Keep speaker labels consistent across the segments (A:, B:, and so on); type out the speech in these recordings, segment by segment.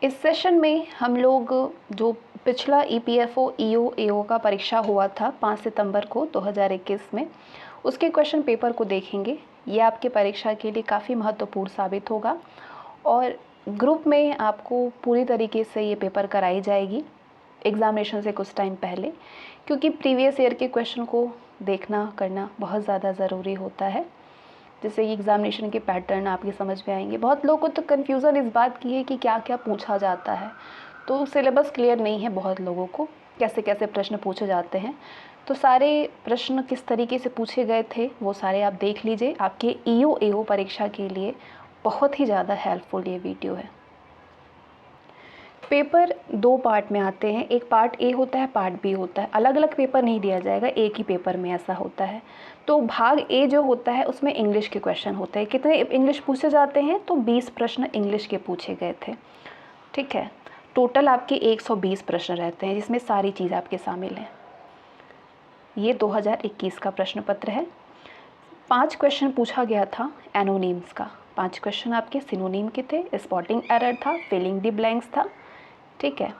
A: इस सेशन में हम लोग जो पिछला ईपीएफओ ईओ एओ का परीक्षा हुआ था 5 सितंबर को 2021 में, उसके क्वेश्चन पेपर को देखेंगे। ये आपके परीक्षा के लिए काफ़ी महत्वपूर्ण साबित होगा और ग्रुप में आपको पूरी तरीके से ये पेपर कराई जाएगी एग्ज़ामिनेशन से कुछ टाइम पहले, क्योंकि प्रीवियस ईयर के क्वेश्चन को देखना करना बहुत ज़्यादा ज़रूरी होता है, जिससे कि एग्ज़ामिनेशन के पैटर्न आपके समझ में आएंगे। बहुत लोगों को तो कन्फ्यूज़न इस बात की है कि क्या क्या पूछा जाता है, तो सिलेबस क्लियर नहीं है बहुत लोगों को, कैसे कैसे प्रश्न पूछे जाते हैं। तो सारे प्रश्न किस तरीके से पूछे गए थे वो सारे आप देख लीजिए। आपके ईओ एओ परीक्षा के लिए बहुत ही ज़्यादा हेल्पफुल ये वीडियो है। पेपर 2 पार्ट में आते हैं, एक पार्ट ए होता है, पार्ट बी होता है। अलग अलग पेपर नहीं दिया जाएगा, एक ही पेपर में ऐसा होता है। तो भाग ए जो होता है उसमें इंग्लिश के क्वेश्चन होते हैं। कितने इंग्लिश पूछे जाते हैं? तो 20 प्रश्न इंग्लिश के पूछे गए थे। ठीक है, टोटल आपके 120 प्रश्न रहते हैं, जिसमें सारी चीज़ आपके शामिल हैं। ये 2021 का प्रश्न पत्र है। 5 क्वेश्चन पूछा गया था एनोनिम्स का। 5 क्वेश्चन आपके सिनोनिम के थे, स्पॉटिंग एरर था, फिलिंग द ब्लैंक्स था। ठीक है,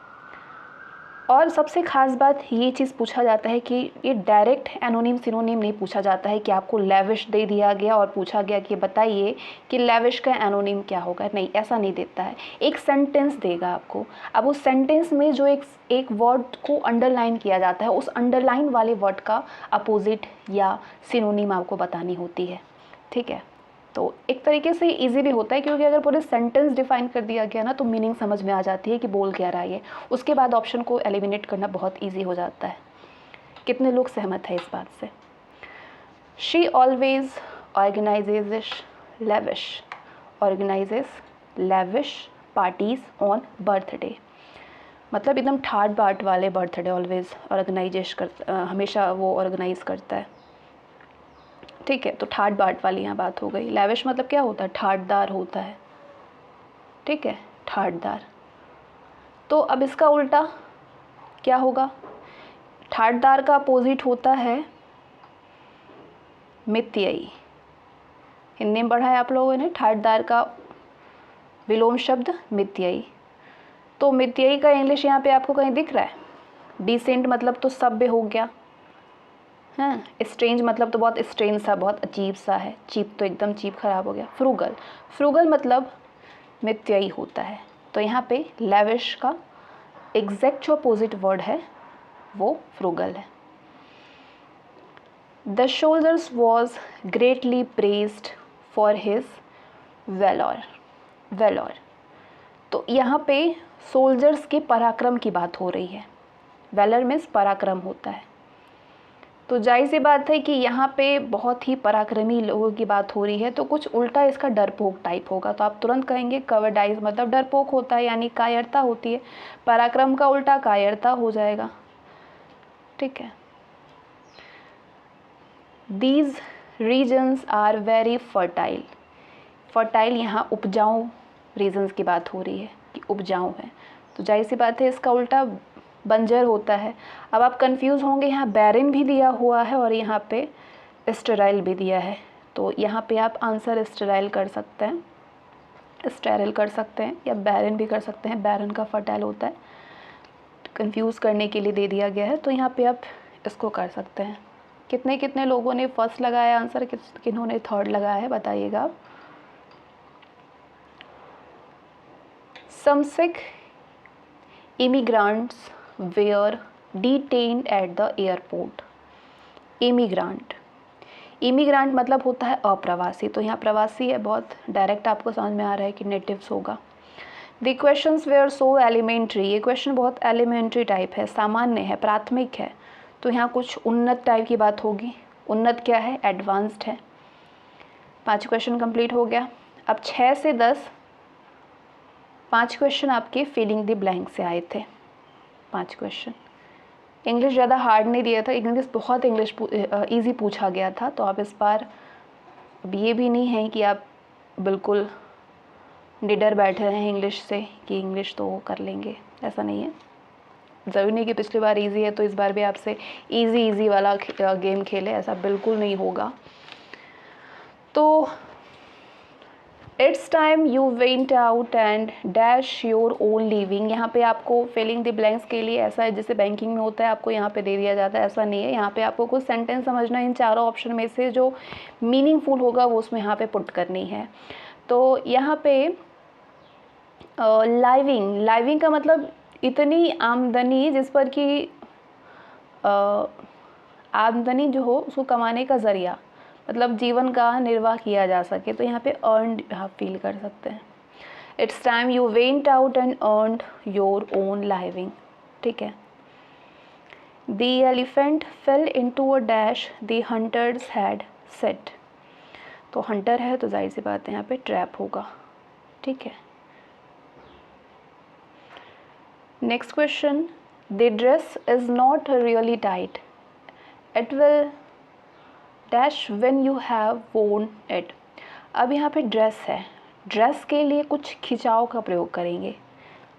A: और सबसे ख़ास बात ये चीज़ पूछा जाता है कि ये डायरेक्ट एनोनिम सिनोनिम नहीं पूछा जाता है कि आपको लेविश दे दिया गया और पूछा गया कि बताइए कि लेविश का एनोनिम क्या होगा। नहीं, ऐसा नहीं देता है। एक सेंटेंस देगा आपको। अब उस सेंटेंस में जो एक वर्ड को अंडरलाइन किया जाता है, उस अंडरलाइन वाले वर्ड का अपोजिट या सिनोनिम आपको बतानी होती है। ठीक है, तो एक तरीके से इजी भी होता है, क्योंकि अगर पूरे सेंटेंस डिफाइन कर दिया गया ना तो मीनिंग समझ में आ जाती है कि बोल क्या रहा है ये। उसके बाद ऑप्शन को एलिमिनेट करना बहुत इजी हो जाता है। कितने लोग सहमत हैं इस बात से? She always organises lavish parties on birthday. मतलब एकदम ठाट बाट वाले बर्थडे ऑलवेज हमेशा वो ऑर्गेनाइज करता है। ठीक है, तो ठाट बाट वाली यहाँ बात हो गई। लेविश मतलब क्या होता है? ठाटदार होता है। ठीक है, ठाटदार। तो अब इसका उल्टा क्या होगा? ठाटदार का अपोजिट होता है मितव्ययी। हिंदी में पढ़ा है आप लोगों ने, ठाटदार का विलोम शब्द मितव्ययी। तो मितव्ययी का इंग्लिश यहाँ पे आपको कहीं दिख रहा है? डिसेंट मतलब तो सभ्य हो गया। हाँ, स्ट्रेंज मतलब तो बहुत स्ट्रेंज सा, बहुत अजीब सा है। चीप तो एकदम चीप खराब हो गया। फ्रूगल मतलब मितव्ययी होता है। तो यहाँ पे लेविश का एग्जैक्ट जो अपोजिट वर्ड है वो फ्रूगल है। The soldiers was greatly praised for his valour. तो यहाँ पे सोल्जर्स के पराक्रम की बात हो रही है। वेलर मीन्स पराक्रम होता है। तो जाहिर सी बात है कि यहाँ पे बहुत ही पराक्रमी लोगों की बात हो रही है, तो कुछ उल्टा इसका डरपोक टाइप होगा। तो आप तुरंत कहेंगे कवर्डाइज मतलब डरपोक होता है, यानी कायरता होती है। पराक्रम का उल्टा कायरता हो जाएगा। ठीक है। These regions are very fertile यहाँ उपजाऊ रीजन्स की बात हो रही है कि उपजाऊ है। तो जाहिर सी बात है इसका उल्टा बंजर होता है। अब आप कंफ्यूज होंगे, यहाँ बैरन भी दिया हुआ है और यहाँ पे स्टेराइल भी दिया है। तो यहाँ पे आप आंसर स्टेराइल कर सकते हैं, स्टेराइल कर सकते हैं, या बैरन भी कर सकते हैं। बैरन का फर्टाइल होता है। कंफ्यूज करने के लिए दे दिया गया है, तो यहाँ पे आप इसको कर सकते हैं। कितने कितने लोगों ने फर्स्ट लगाया आंसर, किन्होंने थर्ड लगाया है बताइएगा आप। Some Sikh immigrants were detained at the airport. Immigrant मतलब होता है अप्रवासी। तो यहाँ प्रवासी है, बहुत डायरेक्ट आपको समझ में आ रहा है कि नेटिव्स होगा। The questions were so elementary. ये क्वेश्चन बहुत एलिमेंट्री टाइप है, सामान्य है, प्राथमिक है। तो यहाँ कुछ उन्नत टाइप की बात होगी। उन्नत क्या है? एडवांस्ड है। 5 क्वेश्चन कंप्लीट हो गया। अब 6 से 10 5 क्वेश्चन आपके फिलिंग द ब्लैंक से आए थे। 5 क्वेश्चन इंग्लिश ज़्यादा हार्ड नहीं दिया था, इंग्लिश बहुत ईजी पूछा गया था। तो आप इस बार अब ये भी नहीं है कि आप बिल्कुल निडर बैठे हैं इंग्लिश से कि इंग्लिश तो कर लेंगे, ऐसा नहीं है। ज़रूरी नहीं कि पिछली बार इजी है तो इस बार भी आपसे इजी वाला गेम खेले, ऐसा बिल्कुल नहीं होगा। तो it's time you went out and dash your own living. यहाँ पे आपको फिलिंग द ब्लैंक्स के लिए ऐसा है जैसे बैंकिंग में होता है, आपको यहाँ पे दे दिया जाता है, ऐसा नहीं है। यहाँ पे आपको कुछ सेंटेंस समझना है, इन चारों ऑप्शन में से जो मीनिंगफुल होगा वो उसमें यहाँ पे पुट करनी है। तो यहाँ पे लाइविंग का मतलब इतनी आमदनी जिस पर कि आमदनी जो हो उसको कमाने का ज़रिया, मतलब जीवन का निर्वाह किया जा सके, तो यहाँ पे अर्नड आप फील कर सकते हैं। It's time you went out and earned your own living, ठीक है। The elephant fail into a dash the hunters had set. तो हंटर है तो जाहिर सी बात है यहाँ पे ट्रैप होगा, ठीक है। Next question, the dress is not really tight, it will dash when you have worn it. अब यहाँ पे ड्रेस है, ड्रेस के लिए कुछ खिंचाव का प्रयोग करेंगे,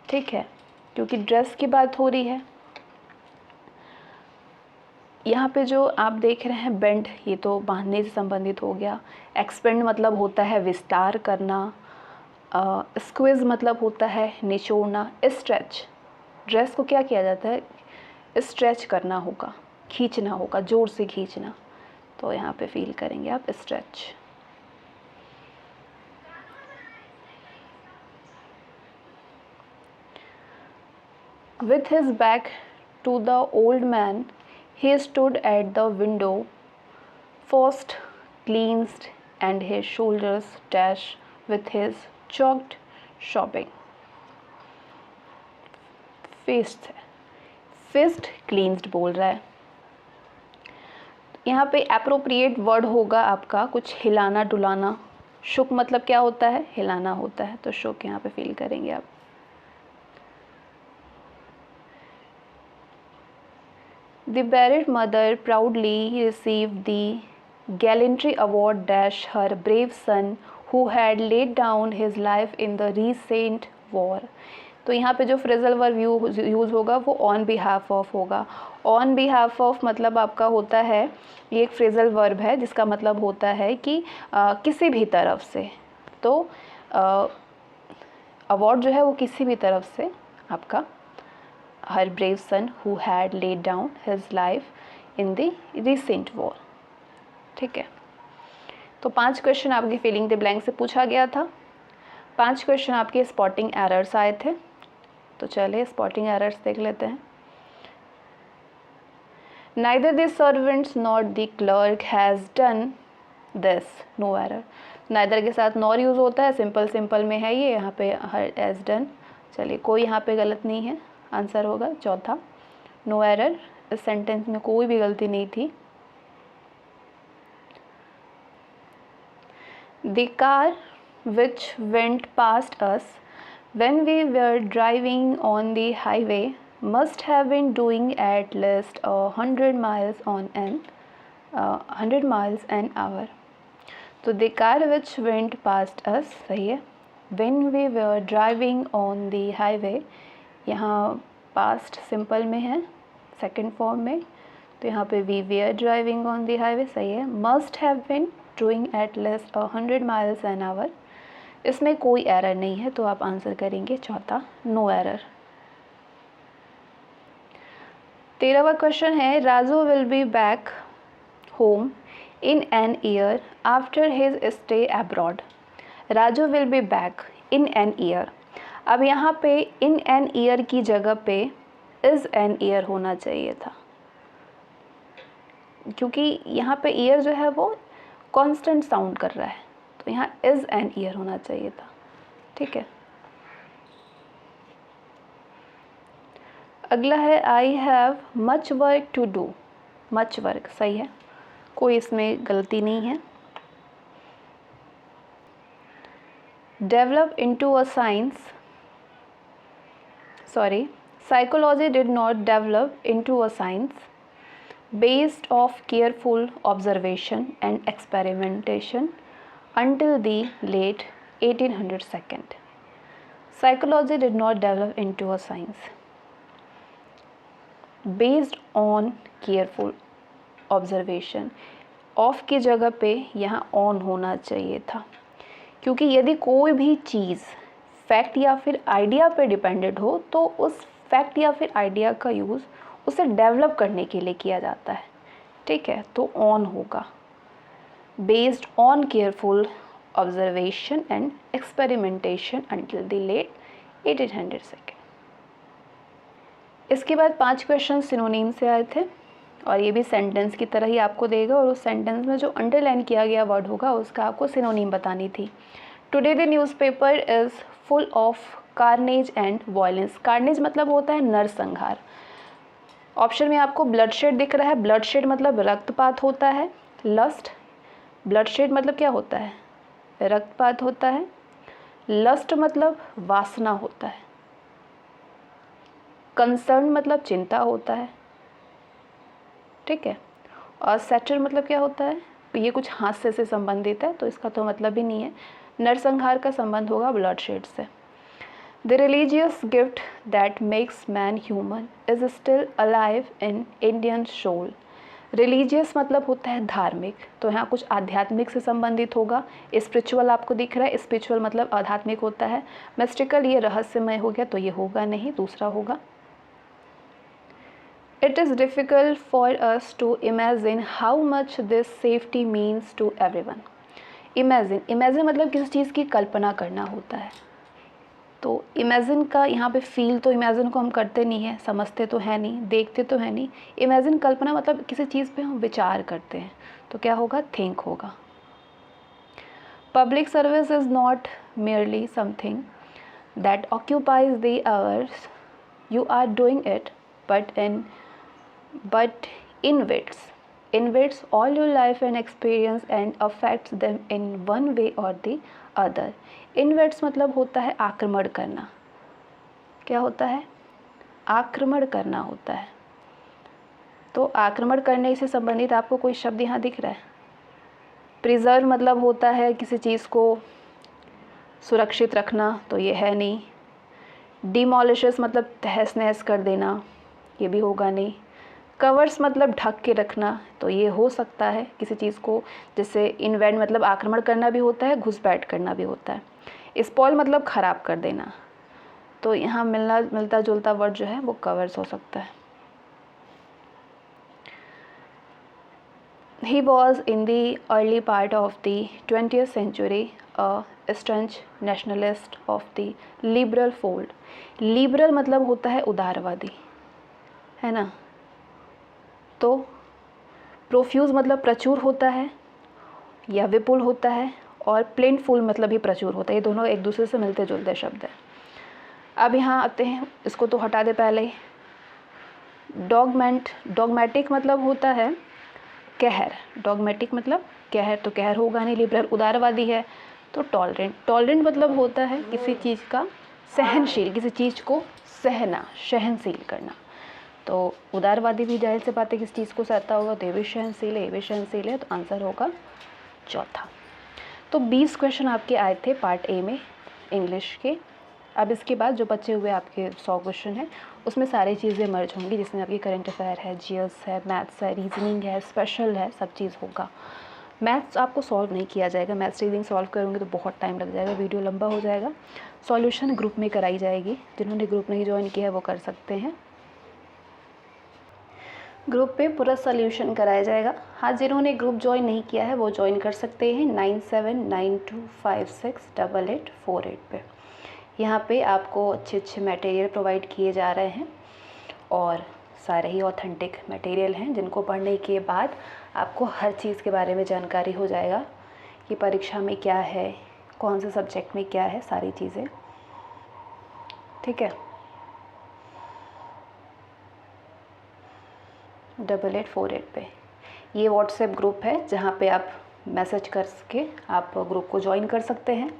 A: ठीक है, क्योंकि ड्रेस की बात हो रही है। यहाँ पे जो आप देख रहे हैं बेंड, ये तो बांधने से संबंधित हो गया। एक्सपेंड मतलब होता है विस्तार करना, स्क्विज मतलब होता है निचोड़ना। स्ट्रेच, ड्रेस को क्या किया जाता है, स्ट्रेच करना होगा, खींचना होगा, जोर से खींचना, तो यहाँ पे फील करेंगे आप stretch. With his back to the old man, he stood at the window, first cleansed and his shoulders dashed with his chalked shopping. Fist है, fist cleansed बोल रहा है। यहाँ पे एप्रोप्रिएट वर्ड होगा आपका कुछ हिलाना डुलाना। शुक मतलब क्या होता है, हिलाना होता है, तो शुक यहाँ पे फील करेंगे आप। The buried mother proudly received the gallantry award dash her brave son who had laid down his life in the recent war। तो यहाँ पे जो फ्रेजल वर्ब यूज़ होगा वो ऑन बिहाफ ऑफ होगा। ऑन बिहाफ ऑफ मतलब आपका होता है, ये एक फ्रेजल वर्ब है जिसका मतलब होता है कि किसी भी तरफ से। तो अवार्ड जो है वो किसी भी तरफ से आपका her brave son who had laid down his life in the recent war, ठीक है। तो 5 क्वेश्चन आपके फिलिंग द ब्लैंक से पूछा गया था। 5 क्वेश्चन आपके स्पॉटिंग एरर्स आए थे, तो चलिए स्पॉटिंग एरर्स देख लेते हैं। Neither the servants nor the clerk has done this, no error। neither के साथ nor यूज़ होता है, सिंपल में है ये, यहाँ पे has done, चलिए कोई यहाँ पे गलत नहीं है, आंसर होगा चौथा नो एरर। इस सेंटेंस में कोई भी गलती नहीं थी। The car which went past us when we were driving on the highway must have been doing at least 100 miles an hour। तो the car which went past us सही है। When we were driving on the highway, यहाँ past simple में है second form में, तो यहाँ पे we were driving on the highway सही है। Must have been doing at least 100 miles an hour, इसमें कोई एरर नहीं है, तो आप आंसर करेंगे चौथा नो एरर। 13वां क्वेश्चन है, Raju will be back home in an year after his stay abroad. Raju will be back in an year. अब यहाँ पे इन एन ईयर की जगह पे इज़ एन ईयर होना चाहिए था, क्योंकि यहाँ पे ईयर जो है वो कांस्टेंट साउंड कर रहा है, तो यहाँ इज़ एन ईयर होना चाहिए था, ठीक है। अगला है I have much work to do. Much work सही है, कोई इसमें गलती नहीं है। Develop into a science, psychology did not develop into a science based of careful observation and experimentation until the late 1800s second। Psychology did not develop into a science based on careful observation। Of की जगह पे यहाँ on होना चाहिए था। क्योंकि यदि कोई भी चीज़ फैक्ट या फिर आइडिया पे डिपेंडेड हो तो उस फैक्ट या फिर आइडिया का यूज़ उसे डेवलप करने के लिए किया जाता है, ठीक है। तो ऑन होगा, based on careful observation and experimentation until the late 1800 second. इसके बाद 5 क्वेश्चन सिनोनीम से आए थे और ये भी सेंटेंस की तरह ही आपको देगा और उस सेंटेंस में जो अंडरलाइन किया गया वर्ड होगा उसका आपको सिनोनीम बतानी थी। Today the newspaper is full of carnage and violence. Carnage मतलब होता है नरसंहार। ऑप्शन में आपको ब्लडशेड दिख रहा है, ब्लडशेड मतलब रक्तपात होता है। लस्ट, ब्लडशेड मतलब क्या होता है, रक्तपात होता है। लस्ट मतलब वासना होता है। कंसर्न मतलब चिंता होता है, ठीक है। और सैटर मतलब क्या होता है, ये कुछ हास्य से संबंधित है तो इसका तो मतलब ही नहीं है। नरसंहार का संबंध होगा ब्लडशेड से। The religious gift that makes man human is still alive in Indian soul. Religious मतलब होता है धार्मिक, तो यहाँ कुछ आध्यात्मिक से संबंधित होगा। स्पिरिचुअल आपको दिख रहा है, स्पिरिचुअल मतलब आध्यात्मिक होता है। मिस्टिकल ये रहस्यमय हो गया तो ये होगा नहीं, दूसरा होगा। It is difficult for us to imagine how much this safety means to everyone. Imagine मतलब किसी चीज़ की कल्पना करना होता है। तो imagine का यहाँ पे feel, तो imagine को हम करते नहीं हैं, समझते तो है नहीं, देखते तो है नहीं। imagine कल्पना मतलब किसी चीज़ पे हम विचार करते हैं, तो क्या होगा, think होगा। Public service is not merely something that occupies the hours you are doing it, but invades all your life and experience and affects them in one way or the other. Invades मतलब होता है आक्रमण करना। क्या होता है, आक्रमण करना होता है। तो आक्रमण करने से संबंधित आपको कोई शब्द यहाँ दिख रहा है। प्रिजर्व मतलब होता है किसी चीज़ को सुरक्षित रखना, तो ये है नहीं। डिमोलिशेस मतलब तहस नहस कर देना, ये भी होगा नहीं। कवर्स मतलब ढक के रखना, तो ये हो सकता है किसी चीज़ को, जैसे इन्वेड मतलब आक्रमण करना भी होता है, घुसपैठ करना भी होता है। स्पॉइल मतलब ख़राब कर देना, तो यहाँ मिलता जुलता वर्ड जो है वो कवर्स हो सकता है। He was in the early part of the 20th century a staunch nationalist of the liberal fold. liberal मतलब होता है उदारवादी, है ना। तो प्रोफ्यूज मतलब प्रचुर होता है या विपुल होता है, और प्लेनफुल मतलब भी प्रचुर होता है। ये दोनों एक दूसरे से मिलते जुलते शब्द हैं। अब यहाँ आते हैं, इसको तो हटा दे पहले ही। डॉगमेटिक मतलब होता है कहर। डॉगमेटिक मतलब कहर, तो कहर होगा नहीं। लिबरल उदारवादी है, तो टॉलरेंट मतलब होता है किसी चीज़ का सहनशील, किसी चीज़ को सहना, सहनशील करना। तो उदारवादी भी जाहिर से बात है किस चीज़ को सहता होगा, तो ये भी सहनशील है, ये भी सहनशील है, तो आंसर होगा चौथा। तो 20 क्वेश्चन आपके आए थे पार्ट ए में इंग्लिश के। अब इसके बाद जो बचे हुए आपके 100 क्वेश्चन हैं उसमें सारी चीज़ें मर्ज होंगी, जिसमें आपकी करंट अफेयर है, जीएस है, मैथ्स है, रीजनिंग है, स्पेशल है, सब चीज़ होगा। मैथ्स आपको सॉल्व नहीं किया जाएगा, मैथ्स रीजनिंग सॉल्व करोगे तो बहुत टाइम लग जाएगा, वीडियो लंबा हो जाएगा। सॉल्यूशन ग्रुप में कराई जाएगी, जिन्होंने ग्रुप नहीं ज्वाइन किया है वो कर सकते हैं, ग्रुप पे पूरा सोल्यूशन कराया जाएगा। हाँ, जिन्होंने ग्रुप ज्वाइन नहीं किया है वो ज्वाइन कर सकते हैं 9792568848 पे। यहाँ पे आपको अच्छे अच्छे मटेरियल प्रोवाइड किए जा रहे हैं और सारे ही ऑथेंटिक मटेरियल हैं, जिनको पढ़ने के बाद आपको हर चीज़ के बारे में जानकारी हो जाएगा कि परीक्षा में क्या है, कौन से सब्जेक्ट में क्या है, सारी चीज़ें, ठीक है। 8848 पे ये व्हाट्सएप ग्रुप है जहाँ पे आप मैसेज करके आप ग्रुप को ज्वाइन कर सकते हैं।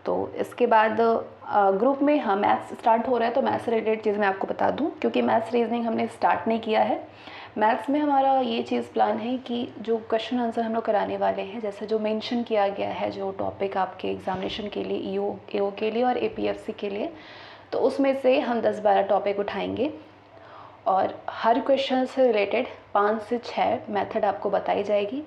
A: तो इसके बाद ग्रुप में हाँ मैथ्स स्टार्ट हो रहा है, तो मैथ्स से रिलेटेड चीज़ मैं आपको बता दूं, क्योंकि मैथ्स रीजनिंग हमने स्टार्ट नहीं किया है। मैथ्स में हमारा ये चीज़ प्लान है कि जो क्वेश्चन आंसर हम लोग कराने वाले हैं, जैसे जो मेंशन किया गया है जो टॉपिक आपके एग्जामिनेशन के लिए, ईओ एओ के लिए और एपीएफसी के लिए, तो उसमें से हम 10-12 टॉपिक उठाएंगे और हर क्वेश्चन से रिलेटेड 5 से 6 मेथड आपको बताई जाएगी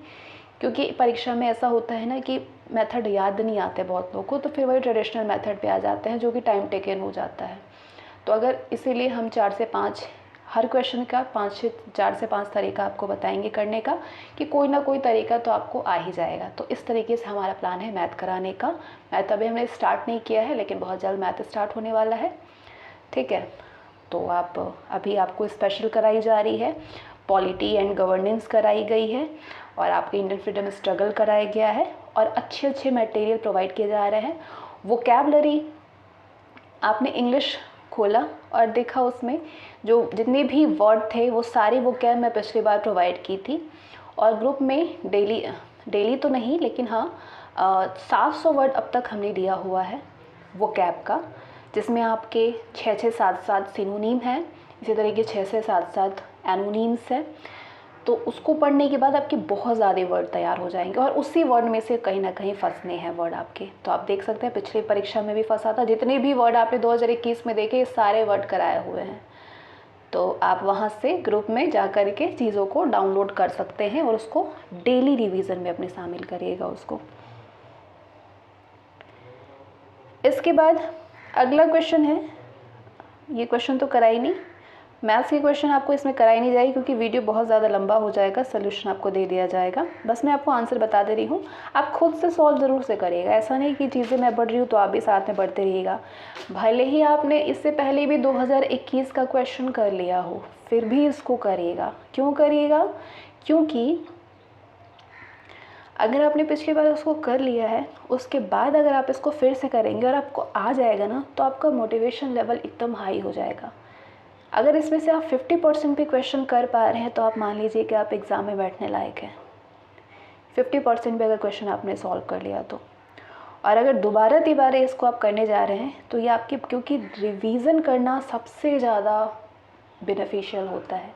A: क्योंकि परीक्षा में ऐसा होता है ना कि मेथड याद नहीं आते बहुत लोगों को, तो फिर वही ट्रेडिशनल मेथड पे आ जाते हैं जो कि टाइम टेकन हो जाता है। तो अगर इसीलिए हम 4 से 5 हर क्वेश्चन का 4 से 5 तरीका आपको बताएंगे करने का, कि कोई ना कोई तरीका तो आपको आ ही जाएगा। तो इस तरीके से हमारा प्लान है मैथ कराने का। मैथ अभी हमने स्टार्ट नहीं किया है, लेकिन बहुत जल्द मैथ स्टार्ट होने वाला है, ठीक है। तो अभी आपको स्पेशल कराई जा रही है, पॉलिटी एंड गवर्नेंस कराई गई है, और आपके इंडियन फ्रीडम स्ट्रगल कराया गया है, और अच्छे अच्छे मटेरियल प्रोवाइड किए जा रहे हैं। वोकैबलरी आपने इंग्लिश खोला और देखा, उसमें जो जितने भी वर्ड थे वो सारे वोकैब मैं पिछली बार प्रोवाइड की थी, और ग्रुप में डेली तो नहीं, लेकिन हाँ 700 वर्ड अब तक हमने दिया हुआ है वोकैब का, जिसमें आपके 6 7 सिनोनिम हैं, इसी तरीके 6 से 7 एनोनिम्स हैं। तो उसको पढ़ने के बाद आपके बहुत ज़्यादा वर्ड तैयार हो जाएंगे, और उसी वर्ड में से कहीं ना कहीं फंसने हैं वर्ड आपके। तो आप देख सकते हैं पिछली परीक्षा में भी फंसा था, जितने भी वर्ड आपने 2021 में देखे सारे वर्ड कराए हुए हैं। तो आप वहाँ से ग्रुप में जा कर के चीज़ों को डाउनलोड कर सकते हैं, और उसको डेली रिवीजन में अपने शामिल करिएगा उसको। इसके बाद अगला क्वेश्चन है, ये क्वेश्चन तो कराई नहीं, मैथ्स की क्वेश्चन आपको इसमें कराई नहीं जाएगी क्योंकि वीडियो बहुत ज़्यादा लंबा हो जाएगा, सोल्यूशन आपको दे दिया जाएगा। बस मैं आपको आंसर बता दे रही हूँ, आप खुद से सॉल्व ज़रूर से करिएगा। ऐसा नहीं कि चीज़ें मैं पढ़ रही हूँ तो आप भी साथ में पढ़ते रहिएगा। भले ही आपने इससे पहले भी 2021 का क्वेश्चन कर लिया हो, फिर भी इसको करिएगा। क्यों करिएगा? क्योंकि अगर आपने पिछली बार उसको कर लिया है, उसके बाद अगर आप इसको फिर से करेंगे और आपको आ जाएगा ना, तो आपका मोटिवेशन लेवल एकदम हाई हो जाएगा। अगर इसमें से आप 50% भी क्वेश्चन कर पा रहे हैं तो आप मान लीजिए कि आप एग्ज़ाम में बैठने लायक हैं। 50% भी अगर क्वेश्चन आपने सॉल्व कर लिया तो। और अगर दोबारा तिबारा इसको आप करने जा रहे हैं तो ये आपकी, क्योंकि रिवीजन करना सबसे ज़्यादा बेनिफिशियल होता है।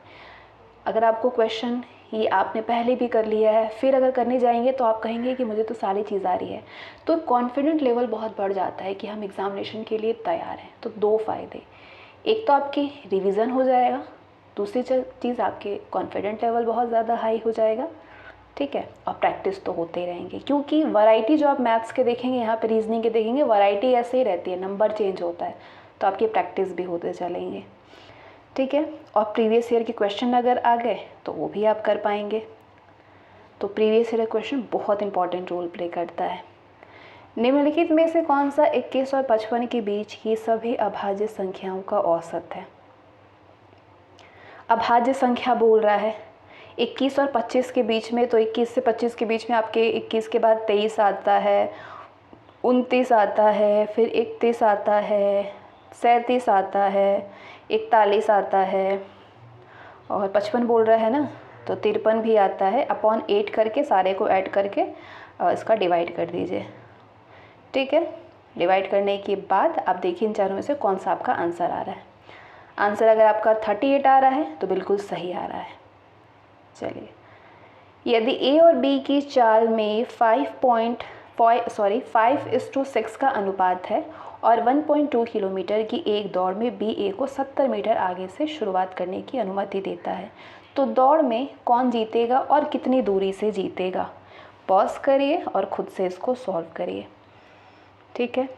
A: अगर आपको क्वेश्चन ये आपने पहले भी कर लिया है, फिर अगर करने जाएंगे तो आप कहेंगे कि मुझे तो सारी चीज़ आ रही है, तो कॉन्फिडेंट लेवल बहुत बढ़ जाता है कि हम एग्ज़ामिनेशन के लिए तैयार हैं। तो 2 फ़ायदे, एक तो आपकी रिवीजन हो जाएगा, दूसरी चीज़ आपके कॉन्फिडेंट लेवल बहुत ज़्यादा हाई हो जाएगा, ठीक है। और प्रैक्टिस तो होते ही रहेंगे, क्योंकि वैरायटी जो आप मैथ्स के देखेंगे, यहाँ पे रीजनिंग के देखेंगे, वैरायटी ऐसे ही रहती है, नंबर चेंज होता है, तो आपकी प्रैक्टिस भी होते चलेंगे, ठीक है। और प्रीवियस ईयर के क्वेश्चन अगर आ गए तो वो भी आप कर पाएंगे। तो प्रीवियस ईयर क्वेश्चन बहुत इंपॉर्टेंट रोल प्ले करता है। निम्नलिखित में से कौन सा 21 और 55 के बीच की सभी अभाज्य संख्याओं का औसत है? अभाज्य संख्या बोल रहा है 21 और 25 के बीच में, तो 21 से 25 के बीच में आपके 21 के बाद 23 आता है, 29 आता है, फिर 31 आता है, 37 आता है, 41 आता है, और 55 बोल रहा है ना, तो 53 भी आता है। अपॉन 8 करके सारे को ऐड करके इसका डिवाइड कर दीजिए, ठीक है। डिवाइड करने के बाद आप देखिए इन चारों में से कौन सा आपका आंसर आ रहा है। आंसर अगर आपका 38 आ रहा है तो बिल्कुल सही आ रहा है। चलिए, यदि ए और बी की चाल में 5:6 का अनुपात है और 1.2 किलोमीटर की एक दौड़ में बी ए को 70 मीटर आगे से शुरुआत करने की अनुमति देता है, तो दौड़ में कौन जीतेगा और कितनी दूरी से जीतेगा? पॉज करिए और खुद से इसको सॉल्व करिए, ठीक है।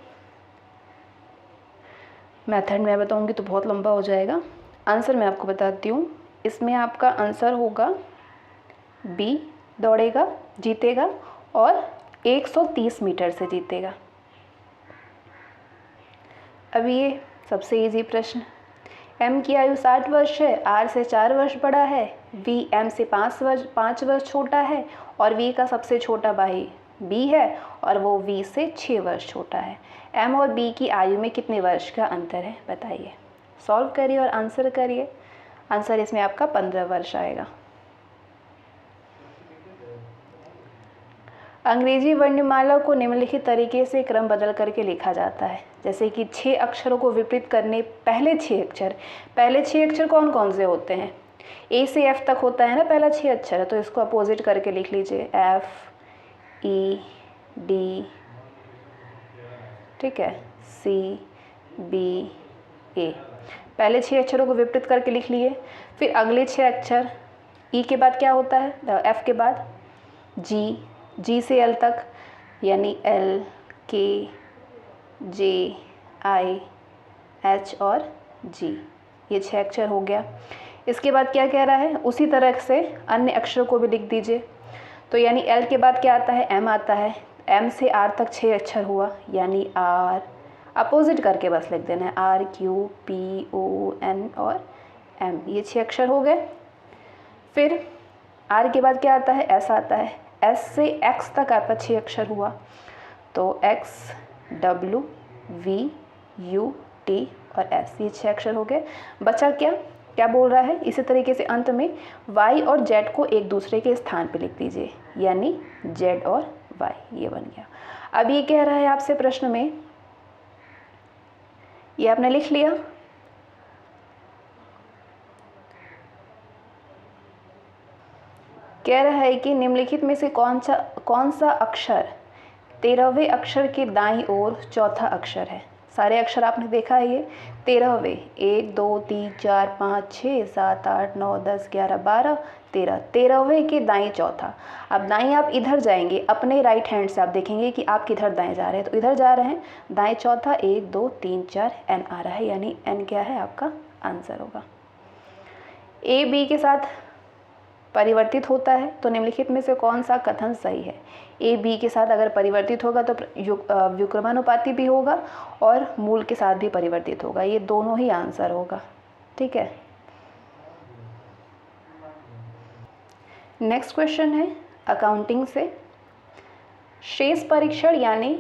A: मेथड मैं बताऊंगी तो बहुत लंबा हो जाएगा। आंसर मैं आपको बताती हूँ। इसमें आपका आंसर होगा बी दौड़ेगा, जीतेगा और 130 मीटर से जीतेगा। अब ये सबसे इजी प्रश्न, एम की आयु 60 वर्ष है, आर से 4 वर्ष बड़ा है, वी एम से 5 वर्ष छोटा है, और वी का सबसे छोटा भाई बी है और वो वी से 6 वर्ष छोटा है। एम और बी की आयु में कितने वर्ष का अंतर है बताइए। सॉल्व करिए और आंसर करिए। आंसर इसमें आपका 15 वर्ष आएगा। अंग्रेजी वर्णमाला को निम्नलिखित तरीके से क्रम बदल करके लिखा जाता है, जैसे कि 6 अक्षरों को विपरीत करने पहले 6 अक्षर कौन कौन से होते हैं? ए से एफ तक होता है ना पहला 6 अक्षर, तो इसको अपोजिट करके लिख लीजिए, एफ ई डी, ठीक है, सी बी ए। पहले 6 अक्षरों को विपरीत करके लिख लिए। फिर अगले 6 अक्षर, ई के बाद क्या होता है, एफ के बाद जी से एल तक यानी एल, के, जे, आई, एच और जी, ये 6 अक्षर हो गया। इसके बाद क्या कह रहा है, उसी तरह से अन्य अक्षरों को भी लिख दीजिए। तो यानी एल के बाद क्या आता है, एम आता है। एम से आर तक 6 अक्षर हुआ यानी आर, अपोजिट करके बस लिख देना है, R, Q, P, O, N और एम, ये 6 अक्षर हो गए। फिर आर के बाद क्या आता है, एस आता है। एस से एक्स तक आपका 6 अक्षर हुआ, तो X, W, V, U, T और एस, ये 6 अक्षर हो गए। बचा क्या, क्या बोल रहा है, इसी तरीके से अंत में y और z को एक दूसरे के स्थान पे लिख दीजिए यानी z और y, ये बन गया। अब ये कह रहा है आपसे प्रश्न में, ये आपने लिख लिया, कह रहा है कि निम्नलिखित में से कौन सा अक्षर 13वें अक्षर के दाईं ओर चौथा अक्षर है। सारे अक्षर आपने देखा है, ये 13वें, 1 2 3 4 5 6 7 8 9 10 11 12 13, 13वें के दाईं चौथा। अब दाईं आप इधर जाएंगे, अपने राइट हैंड से आप देखेंगे कि आप किधर दाएं जा रहे हैं, तो इधर जा रहे हैं, दाएं चौथा 1 2 3 4 एन आ रहा है, यानी एन क्या है, आपका आंसर होगा। ए बी के साथ परिवर्तित होता है, तो निम्नलिखित में से कौन सा कथन सही है। ए बी के साथ अगर परिवर्तित होगा तो व्युक्रमानुपाती भी होगा और मूल के साथ भी परिवर्तित होगा, ये दोनों ही आंसर होगा। ठीक है, नेक्स्ट क्वेश्चन है अकाउंटिंग से, शेष परीक्षण यानी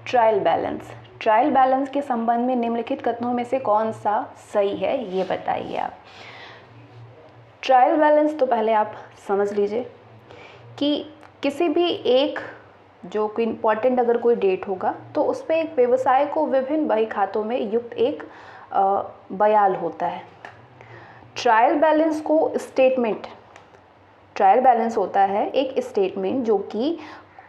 A: ट्रायल बैलेंस। ट्रायल बैलेंस के संबंध में निम्नलिखित कथनों में से कौन सा सही है, ये बताइए आप। ट्रायल बैलेंस तो पहले आप समझ लीजिए कि किसी भी एक जो कि इम्पॉर्टेंट अगर कोई डेट होगा तो उस पर एक व्यवसाय को विभिन्न बही खातों में युक्त एक बयान होता है। ट्रायल बैलेंस को स्टेटमेंट, ट्रायल बैलेंस होता है एक स्टेटमेंट जो कि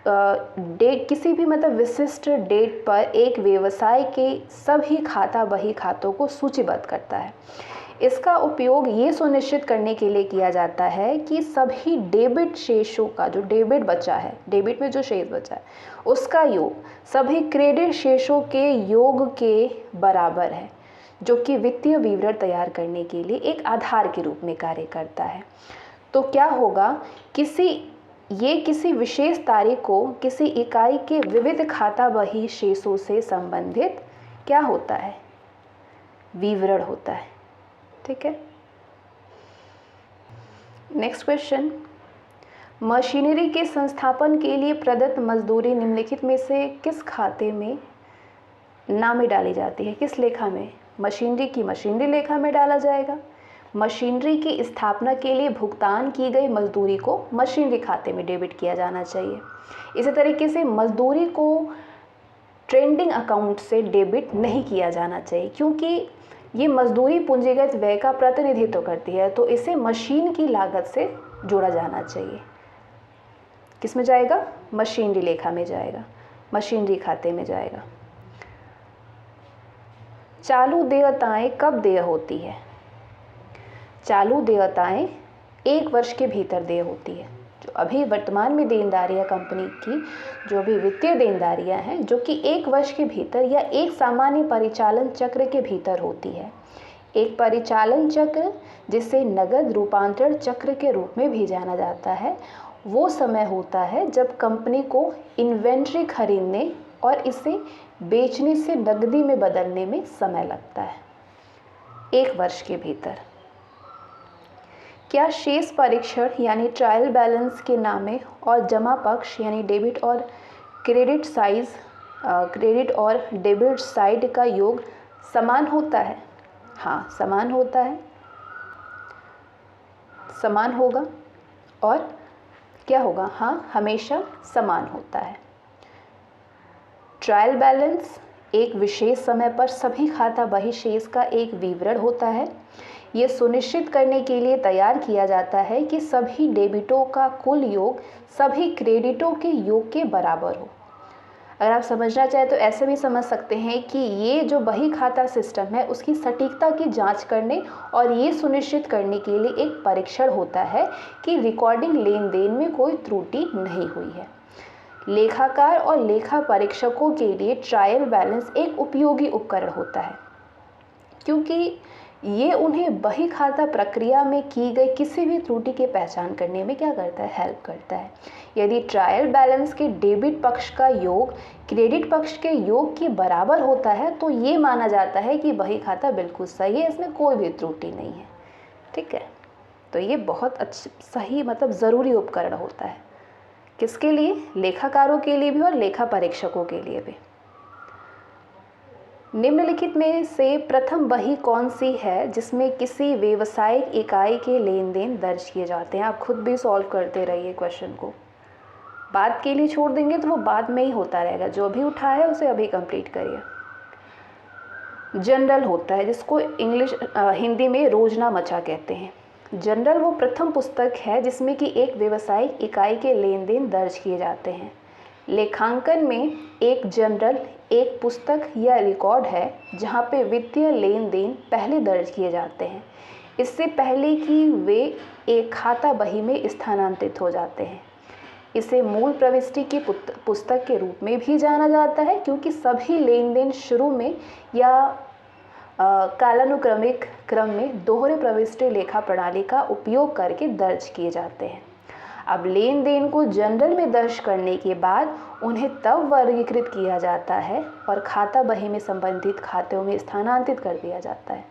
A: डेट, किसी भी मतलब विशिष्ट डेट पर एक व्यवसाय के सभी खाता बही खातों को सूचीबद्ध करता है। इसका उपयोग ये सुनिश्चित करने के लिए किया जाता है कि सभी डेबिट शेषों का, जो डेबिट बचा है, डेबिट में जो शेष बचा है उसका योग सभी क्रेडिट शेषों के योग के बराबर है, जो कि वित्तीय विवरण तैयार करने के लिए एक आधार के रूप में कार्य करता है। तो क्या होगा, किसी विशेष तारीख को किसी इकाई के विविध खाता बही शेषों से संबंधित क्या होता है, विवरण होता है। ठीक है, नेक्स्ट क्वेश्चन, मशीनरी के संस्थापन के लिए प्रदत्त मजदूरी निम्नलिखित में से किस खाते में नामे डाली जाती है, किस लेखा में। मशीनरी की मशीनरी लेखा में डाला जाएगा। मशीनरी की स्थापना के लिए भुगतान की गई मजदूरी को मशीनरी खाते में डेबिट किया जाना चाहिए। इसी तरीके से मजदूरी को ट्रेंडिंग अकाउंट से डेबिट नहीं किया जाना चाहिए, क्योंकि ये मजदूरी पूंजीगत व्यय का प्रतिनिधित्व करती है, तो इसे मशीन की लागत से जोड़ा जाना चाहिए। किस में जाएगा, मशीनरी लेखा में जाएगा, मशीनरी खाते में जाएगा। चालू देयताएं कब देय होती है। चालू देयताएं 1 वर्ष के भीतर देय होती है। जो अभी वर्तमान में देनदारियां कंपनी की जो भी वित्तीय देनदारियां हैं, जो कि 1 वर्ष के भीतर या एक सामान्य परिचालन चक्र के भीतर होती है। एक परिचालन चक्र, जिसे नगद रूपांतरण चक्र के रूप में भी जाना जाता है, वो समय होता है जब कंपनी को इन्वेंट्री खरीदने और इसे बेचने से नकदी में बदलने में समय लगता है, 1 वर्ष के भीतर। क्या शेष परीक्षण यानी ट्रायल बैलेंस के नामे और जमा पक्ष यानी डेबिट और डेबिट साइड का योग समान होता है। हाँ, समान होता है, समान होगा। और क्या होगा, हाँ, हमेशा समान होता है। ट्रायल बैलेंस एक विशेष समय पर सभी खाता बही शेष का एक विवरण होता है। ये सुनिश्चित करने के लिए तैयार किया जाता है कि सभी डेबिटों का कुल योग सभी क्रेडिटों के योग के बराबर हो। अगर आप समझना चाहें तो ऐसे भी समझ सकते हैं कि ये जो बही खाता सिस्टम है उसकी सटीकता की जांच करने और ये सुनिश्चित करने के लिए एक परीक्षण होता है कि रिकॉर्डिंग लेन देन में कोई त्रुटि नहीं हुई है। लेखाकार और लेखा परीक्षकों के लिए ट्रायल बैलेंस एक उपयोगी उपकरण होता है, क्योंकि ये उन्हें बही खाता प्रक्रिया में की गई किसी भी त्रुटि की पहचान करने में क्या करता है, हेल्प करता है। यदि ट्रायल बैलेंस के डेबिट पक्ष का योग क्रेडिट पक्ष के योग के बराबर होता है तो ये माना जाता है कि बही खाता बिल्कुल सही है, इसमें कोई भी त्रुटि नहीं है। ठीक है, तो ये बहुत सही मतलब ज़रूरी उपकरण होता है। किसके लिए? लेखाकारों के लिए भी और लेखा परीक्षकों के लिए भी। निम्नलिखित में से प्रथम बही कौन सी है जिसमें किसी व्यवसायिक इकाई के लेन देन दर्ज किए जाते हैं? आप खुद भी सॉल्व करते रहिए क्वेश्चन को, बाद के लिए छोड़ देंगे तो वो बाद में ही होता रहेगा। जो भी उठा है उसे अभी कंप्लीट करिए। जनरल होता है जिसको हिंदी में रोजनामचा कहते हैं। जनरल वो प्रथम पुस्तक है जिसमें कि एक व्यवसायिक इकाई के लेन देन दर्ज किए जाते हैं। लेखांकन में एक जनरल एक पुस्तक या रिकॉर्ड है जहाँ पे वित्तीय लेन देन पहले दर्ज किए जाते हैं, इससे पहले कि वे एक खाता बही में स्थानांतरित हो जाते हैं। इसे मूल प्रविष्टि की पुस्तक के रूप में भी जाना जाता है, क्योंकि सभी लेन देन शुरू में या कालानुक्रमिक क्रम में दोहरे प्रविष्टि लेखा प्रणाली का उपयोग करके दर्ज किए जाते हैं। अब लेन देन को जनरल में दर्ज करने के बाद उन्हें तब वर्गीकृत किया जाता है और खाता बही में संबंधित खातों में स्थानांतरित कर दिया जाता है।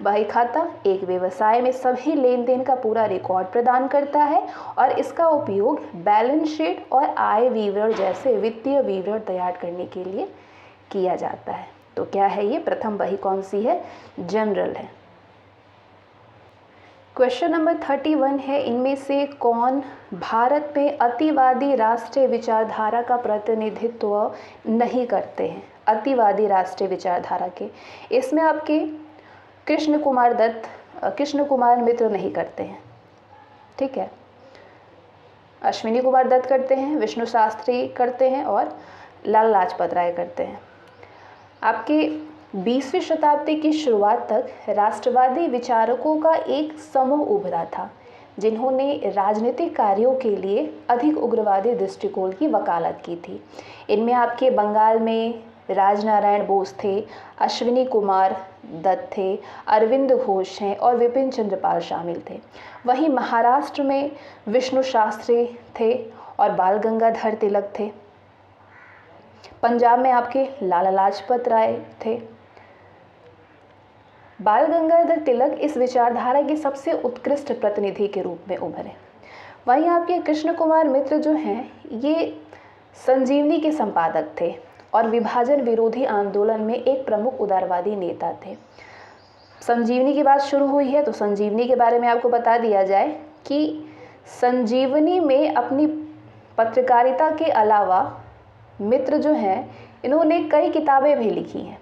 A: बही खाता एक व्यवसाय में सभी लेन देन का पूरा रिकॉर्ड प्रदान करता है और इसका उपयोग बैलेंस शीट और आय विवरण जैसे वित्तीय विवरण तैयार करने के लिए किया जाता है। तो क्या है ये? प्रथम बही कौन सी है? जनरल है। क्वेश्चन नंबर 31 है, इनमें से कौन भारत में अतिवादी राष्ट्रीय विचारधारा का प्रतिनिधित्व नहीं करते हैं? अतिवादी राष्ट्रीय विचारधारा के, इसमें आपके कृष्ण कुमार मित्र नहीं करते हैं। ठीक है, अश्विनी कुमार दत्त करते हैं, विष्णु शास्त्री करते हैं और लाला लाजपत राय करते हैं। आपके 20वीं शताब्दी की शुरुआत तक राष्ट्रवादी विचारकों का एक समूह उभरा था जिन्होंने राजनीतिक कार्यों के लिए अधिक उग्रवादी दृष्टिकोण की वकालत की थी। इनमें आपके बंगाल में राजनारायण बोस थे, अश्विनी कुमार दत्त थे, अरविंद घोष हैं और विपिन चंद्र पाल शामिल थे। वहीं महाराष्ट्र में विष्णु शास्त्री थे और बाल गंगाधर तिलक थे। पंजाब में आपके लाला लाजपत राय थे। बाल गंगाधर तिलक इस विचारधारा के सबसे उत्कृष्ट प्रतिनिधि के रूप में उभरे। वहीं आपके कृष्ण कुमार मित्र जो हैं ये संजीवनी के संपादक थे और विभाजन विरोधी आंदोलन में एक प्रमुख उदारवादी नेता थे। संजीवनी की बात शुरू हुई है तो संजीवनी के बारे में आपको बता दिया जाए कि संजीवनी में अपनी पत्रकारिता के अलावा मित्र जो हैं इन्होंने कई किताबें भी लिखी हैं,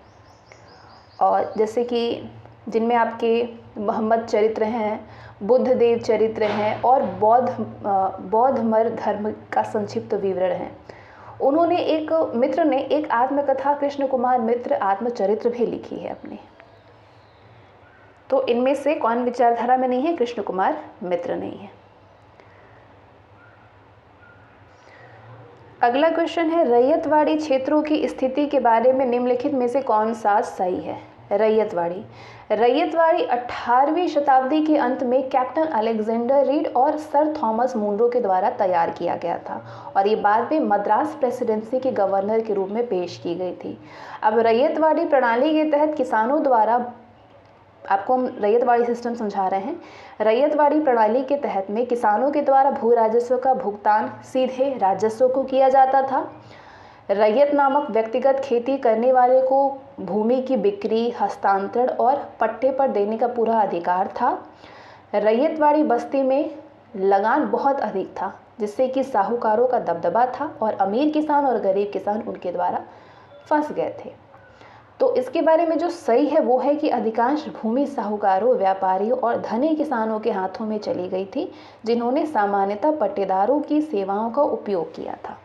A: और जैसे कि जिनमें आपके मोहम्मद चरित्र हैं, बुद्ध देव चरित्र हैं और बौद्ध मर धर्म का संक्षिप्त विवरण है। मित्र ने एक आत्मकथा कृष्ण कुमार मित्र आत्मचरित्र भी लिखी है अपनी। तो इनमें से कौन विचारधारा में नहीं है? कृष्ण कुमार मित्र नहीं है। अगला क्वेश्चन है, रैयतवाड़ी क्षेत्रों की स्थिति के बारे में निम्नलिखित में से कौन सा सही है? रैयतवाड़ी 18वीं शताब्दी के अंत में कैप्टन अलेक्जेंडर रीड और सर थॉमस मुनरो के द्वारा तैयार किया गया था और ये बाद में मद्रास प्रेसिडेंसी के गवर्नर के रूप में पेश की गई थी। अब रैयतवाड़ी प्रणाली के तहत किसानों द्वारा, आपको हम रैयतवाड़ी सिस्टम समझा रहे हैं, रैयतवाड़ी प्रणाली के तहत में किसानों के द्वारा भू राजस्व का भुगतान सीधे राजस्व को किया जाता था। रैयत नामक व्यक्तिगत खेती करने वाले को भूमि की बिक्री, हस्तांतरण और पट्टे पर देने का पूरा अधिकार था। रैयतवाड़ी बस्ती में लगान बहुत अधिक था जिससे कि साहूकारों का दबदबा था और अमीर किसान और गरीब किसान उनके द्वारा फंस गए थे। तो इसके बारे में जो सही है वो है कि अधिकांश भूमि साहूकारों, व्यापारियों और धनी किसानों के हाथों में चली गई थी जिन्होंने सामान्यतः पट्टेदारों की सेवाओं का उपयोग किया था।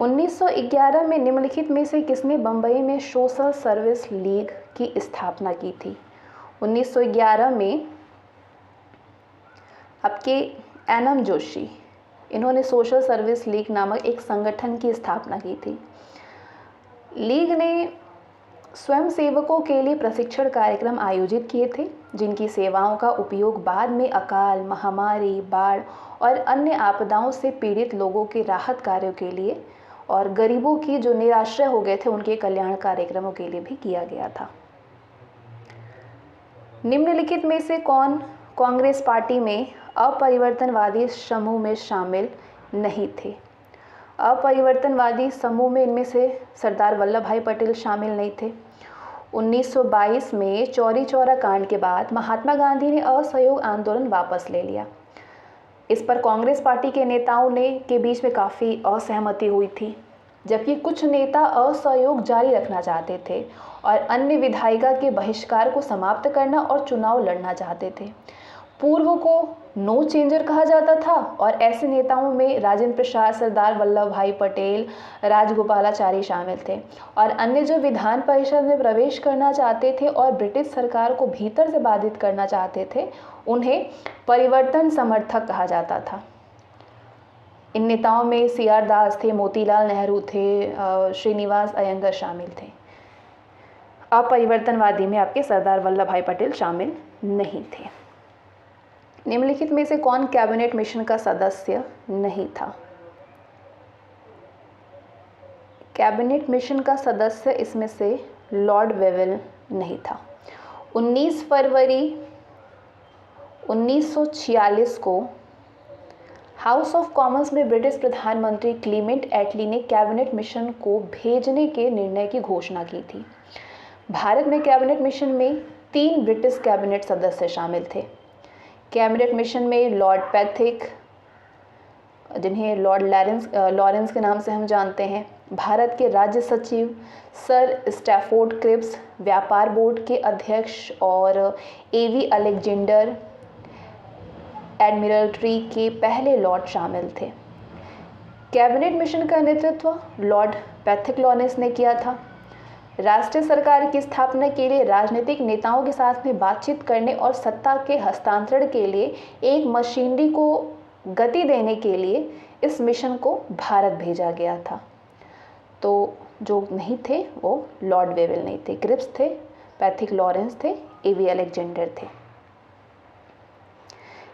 A: 1911 में निम्नलिखित में से किसने बम्बई में सोशल सर्विस लीग की स्थापना की थी? 1911 में आपके एनएम जोशी, इन्होंने सोशल सर्विस लीग नामक एक संगठन की स्थापना की थी। लीग ने स्वयंसेवकों के लिए प्रशिक्षण कार्यक्रम आयोजित किए थे, जिनकी सेवाओं का उपयोग बाद में अकाल, महामारी, बाढ़ और अन्य आपदाओं से पीड़ित लोगों के राहत कार्यों के लिए और गरीबों की जो निराश्रय हो गए थे उनके कल्याण कार्यक्रमों के लिए भी किया गया था। निम्नलिखित में से कौन कांग्रेस पार्टी में अपरिवर्तनवादी समूह में शामिल नहीं थे? अपरिवर्तनवादी समूह में इनमें से सरदार वल्लभ भाई पटेल शामिल नहीं थे। 1922 में चौरी चौरा कांड के बाद महात्मा गांधी ने असहयोग आंदोलन वापस ले लिया। इस पर कांग्रेस पार्टी के नेताओं के बीच में काफ़ी असहमति हुई थी, जबकि कुछ नेता असहयोग जारी रखना चाहते थे और अन्य विधायिका के बहिष्कार को समाप्त करना और चुनाव लड़ना चाहते थे। पूर्व को नो चेंजर कहा जाता था और ऐसे नेताओं में राजेंद्र प्रसाद, सरदार वल्लभ भाई पटेल, राजगोपालाचारी शामिल थे और अन्य जो विधान परिषद में प्रवेश करना चाहते थे और ब्रिटिश सरकार को भीतर से बाधित करना चाहते थे, उन्हें परिवर्तन समर्थक कहा जाता था। इन नेताओं में CR दास थे, मोतीलाल नेहरू थे, श्रीनिवास अयंगर शामिल थे। अपरिवर्तनवादी में आपके सरदार वल्लभ भाई पटेल शामिल नहीं थे। निम्नलिखित में से कौन कैबिनेट मिशन का सदस्य नहीं था? कैबिनेट मिशन का सदस्य इसमें से लॉर्ड वेवेल नहीं था। 19 फरवरी 1946 को हाउस ऑफ कॉमन्स में ब्रिटिश प्रधानमंत्री क्लीमेंट एटली ने कैबिनेट मिशन को भेजने के निर्णय की घोषणा की थी। भारत में कैबिनेट मिशन में 3 ब्रिटिश कैबिनेट सदस्य शामिल थे। कैबिनेट मिशन में लॉर्ड पैथिक, जिन्हें लॉर्ड लॉरेंस के नाम से हम जानते हैं, भारत के राज्य सचिव सर स्टैफोर्ड क्रिप्स, व्यापार बोर्ड के अध्यक्ष और AV अलेक्जेंडर, एडमिरल्ट्री के पहले लॉर्ड शामिल थे। कैबिनेट मिशन का नेतृत्व लॉर्ड पैथिक लॉरेंस ने किया था। राष्ट्रीय सरकार की स्थापना के लिए राजनीतिक नेताओं के साथ में बातचीत करने और सत्ता के हस्तांतरण के लिए एक मशीनरी को गति देने के लिए इस मिशन को भारत भेजा गया था। तो जो नहीं थे वो लॉर्ड वेवेल नहीं थे, क्रिप्स थे, पैथिक लॉरेंस थे, AV अलेक्जेंडर थे।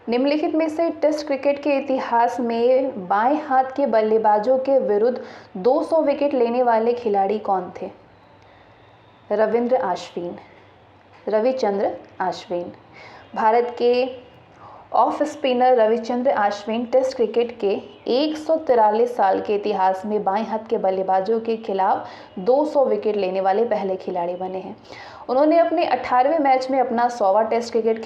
A: निम्नलिखित में से टेस्ट क्रिकेट के इतिहास में बाएं हाथ के बल्लेबाजों के विरुद्ध 200 विकेट लेने वाले खिलाड़ी कौन थे? रविचंद्र आश्विन। भारत के ऑफ स्पिनर रविचंद्र आश्विन टेस्ट क्रिकेट के 143 साल के इतिहास में बाएं हाथ के बल्लेबाजों के खिलाफ 200 विकेट लेने वाले पहले खिलाड़ी बने हैं। उन्होंने अपने 18वें मैच में अपना 100वां टेस्ट क्रिकेट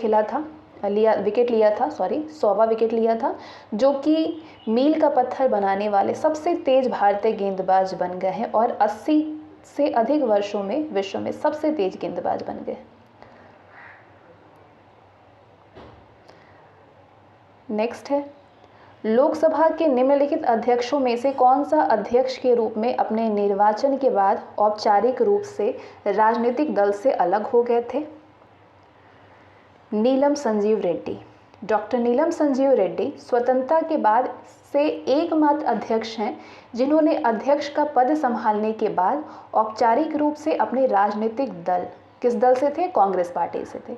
A: विकेट लिया था, जो कि मील का पत्थर बनाने वाले सबसे तेज भारतीय गेंदबाज बन गए हैं और 80 से अधिक वर्षों में विश्व में सबसे तेज गेंदबाज बन गए। नेक्स्ट है, लोकसभा के निम्नलिखित अध्यक्षों में से कौन सा अध्यक्ष के रूप में अपने निर्वाचन के बाद औपचारिक रूप से राजनीतिक दल से अलग हो गए थे? नीलम संजीव रेड्डी। डॉक्टर नीलम संजीव रेड्डी स्वतंत्रता के बाद से एकमात्र अध्यक्ष हैं जिन्होंने अध्यक्ष का पद संभालने के बाद औपचारिक रूप से अपने राजनीतिक दल, किस दल से थे? कांग्रेस पार्टी से थे,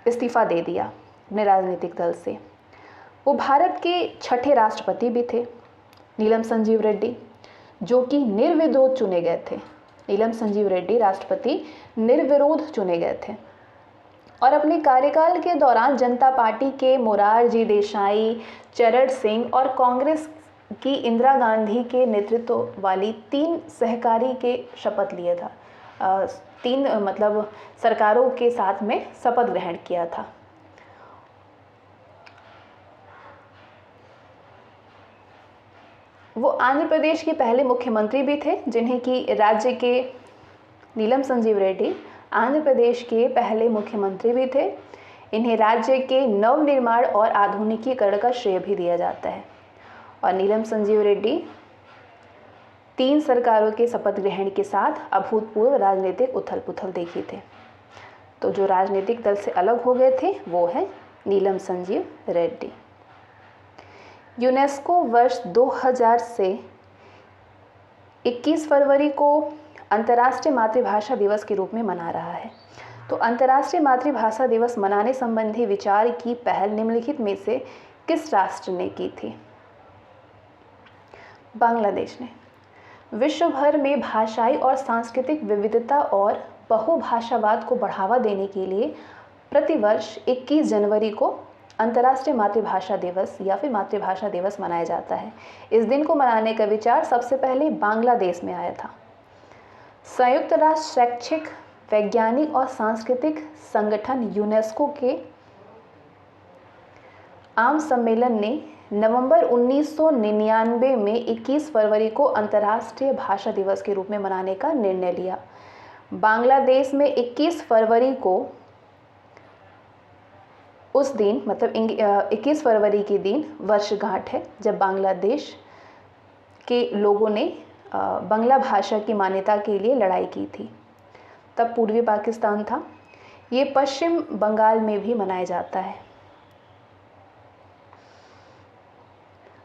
A: इस्तीफा दे दिया अपने राजनीतिक दल से। वो भारत के 6ठे राष्ट्रपति भी थे, नीलम संजीव रेड्डी, जो कि निर्विरोध चुने गए थे। नीलम संजीव रेड्डी राष्ट्रपति निर्विरोध चुने गए थे और अपने कार्यकाल के दौरान जनता पार्टी के मोरारजी देसाई, चरण सिंह और कांग्रेस की इंदिरा गांधी के नेतृत्व वाली 3 सहकारी के शपथ लिए था। 3 मतलब सरकारों के साथ में शपथ ग्रहण किया था। वो आंध्र प्रदेश के पहले मुख्यमंत्री भी थे, जिन्हें कि राज्य के नीलम संजीव रेड्डी आंध्र प्रदेश के पहले मुख्यमंत्री भी थे। इन्हें राज्य के नवनिर्माण और आधुनिकीकरण का श्रेय भी दिया जाता है। और नीलम संजीव रेड्डी 3 सरकारों के शपथ ग्रहण के साथ अभूतपूर्व राजनीतिक उथल पुथल देखी थे। तो जो राजनीतिक दल से अलग हो गए थे वो है नीलम संजीव रेड्डी। यूनेस्को वर्ष 2000 से 21 फरवरी को अंतर्राष्ट्रीय मातृभाषा दिवस के रूप में मना रहा है। तो अंतर्राष्ट्रीय मातृभाषा दिवस मनाने संबंधी विचार की पहल निम्नलिखित में से किस राष्ट्र ने की थी? बांग्लादेश ने। विश्व भर में भाषाई और सांस्कृतिक विविधता और बहुभाषावाद को बढ़ावा देने के लिए प्रतिवर्ष 21 जनवरी को अंतर्राष्ट्रीय मातृभाषा दिवस या फिर मातृभाषा दिवस मनाया जाता है। इस दिन को मनाने का विचार सबसे पहले बांग्लादेश में आया था। संयुक्त राष्ट्र शैक्षिक, वैज्ञानिक और सांस्कृतिक संगठन यूनेस्को के आम सम्मेलन ने नवंबर 1999 में 21 फरवरी को अंतर्राष्ट्रीय भाषा दिवस के रूप में मनाने का निर्णय लिया। बांग्लादेश में 21 फरवरी को उस दिन मतलब 21 फरवरी के दिन वर्षगांठ है जब बांग्लादेश के लोगों ने बांग्ला भाषा की मान्यता के लिए लड़ाई की थी। तब पूर्वी पाकिस्तान था। ये पश्चिम बंगाल में भी मनाया जाता है।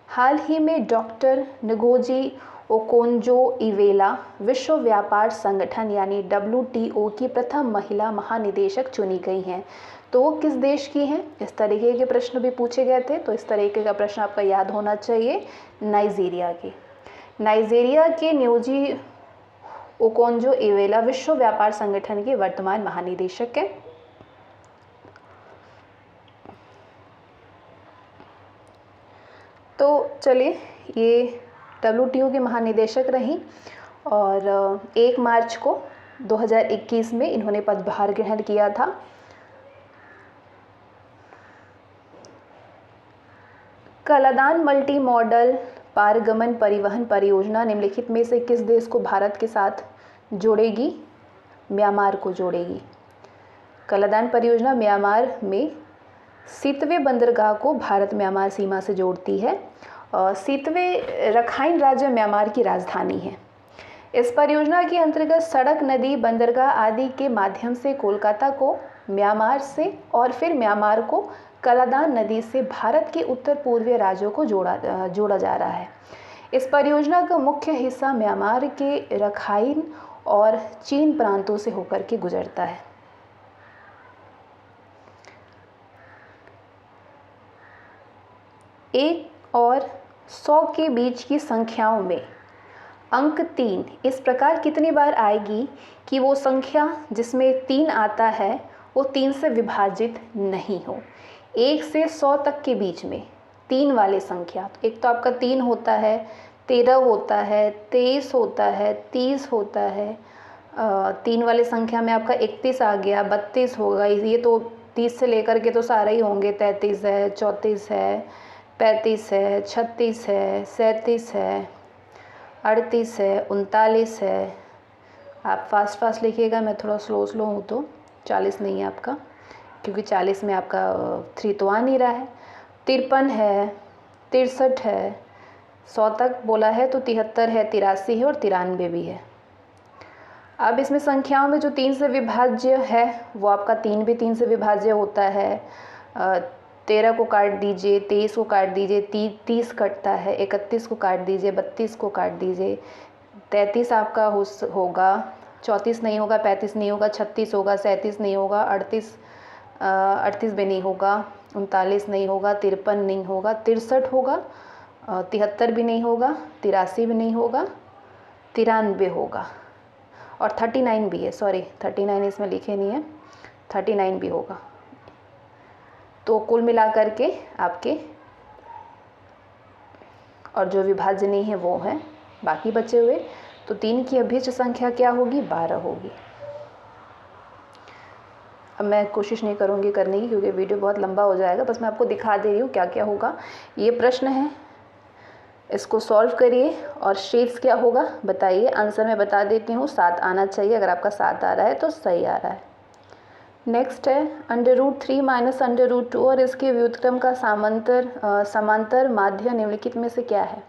A: हाल ही में डॉक्टर नगोजी ओकोंजो-इवेला विश्व व्यापार संगठन यानी WTO की प्रथम महिला महानिदेशक चुनी गई हैं। तो वो किस देश की हैं? इस तरीके के प्रश्न भी पूछे गए थे, तो इस तरीके का प्रश्न आपका याद होना चाहिए। नाइजीरिया की। नाइजीरिया के न्योजी ओकोंजो-इवेला विश्व व्यापार संगठन के वर्तमान महानिदेशक हैं। तो चलिए, ये WTO के महानिदेशक रहीं और 1 मार्च को 2021 में इन्होंने पदभार ग्रहण किया था। कलादान मल्टी मॉडल पारगमन परिवहन परियोजना निम्नलिखित में से किस देश को भारत के साथ जोड़ेगी? म्यांमार को जोड़ेगी। कलादान परियोजना म्यांमार में सितवे बंदरगाह को भारत म्यांमार सीमा से जोड़ती है। सितवे रखाइन राज्य म्यांमार की राजधानी है। इस परियोजना के अंतर्गत सड़क, नदी, बंदरगाह आदि के माध्यम से कोलकाता को म्यांमार से और फिर म्यांमार को कलादान नदी से भारत के उत्तर पूर्वीय राज्यों को जोड़ा जा रहा है। इस परियोजना का मुख्य हिस्सा म्यांमार के रखाइन और चीन प्रांतों से होकर के गुजरता है। एक और 100 के बीच की संख्याओं में अंक 3 इस प्रकार कितनी बार आएगी कि वो संख्या जिसमें 3 आता है वो 3 से विभाजित नहीं हो। 1 से 100 तक के बीच में 3 वाले संख्या, एक तो आपका 3 होता है, 13 होता है, 23 होता है, 30 होता है। 3 वाले संख्या में आपका 31 आ गया, 32 होगा। ये तो 30 से लेकर के तो सारे ही होंगे। 33 है, 34 है, 35 है, 36 है, 37 है, 38 है, 39 है। आप फास्ट लिखिएगा, मैं थोड़ा स्लो हूँ तो 40 नहीं है आपका, क्योंकि 40 में आपका 3 तो आ नहीं रहा है। 53 है, 63 है, 100 तक बोला है तो 73 है, 83 है और 93 भी है। अब इसमें संख्याओं में जो 3 से विभाज्य है वो आपका 3 भी 3 से विभाज्य होता है। 13 को काट दीजिए, 23 को काट दीजिए, 30 कटता है, 31 को काट दीजिए, 32 को काट दीजिए, 33 आपका होगा, 34 नहीं होगा, 35 नहीं होगा, 36 होगा, 37 नहीं होगा, 38 भी नहीं होगा, 39 नहीं होगा, 53 नहीं होगा, 63 होगा, 73 भी नहीं होगा, 83 भी नहीं होगा, 93 होगा और 39 भी है। सॉरी, 39 इसमें लिखे नहीं है, 39 भी होगा। तो कुल मिलाकर के आपके और जो विभाज्य नहीं है वो है बाकी बचे हुए। तो 3 की अभिष्ट संख्या क्या होगी? 12 होगी। अब मैं कोशिश नहीं करूँगी करने की, क्योंकि वीडियो बहुत लंबा हो जाएगा। बस मैं आपको दिखा दे रही हूँ क्या क्या होगा। ये प्रश्न है, इसको सॉल्व करिए और शेड्स क्या होगा बताइए। आंसर मैं बता देती हूँ, 7 आना चाहिए। अगर आपका 7 आ रहा है तो सही आ रहा है। नेक्स्ट है √3 माइनस √2 और इसके व्युत्क्रम का समांतर माध्य निम्नलिखित में से क्या है?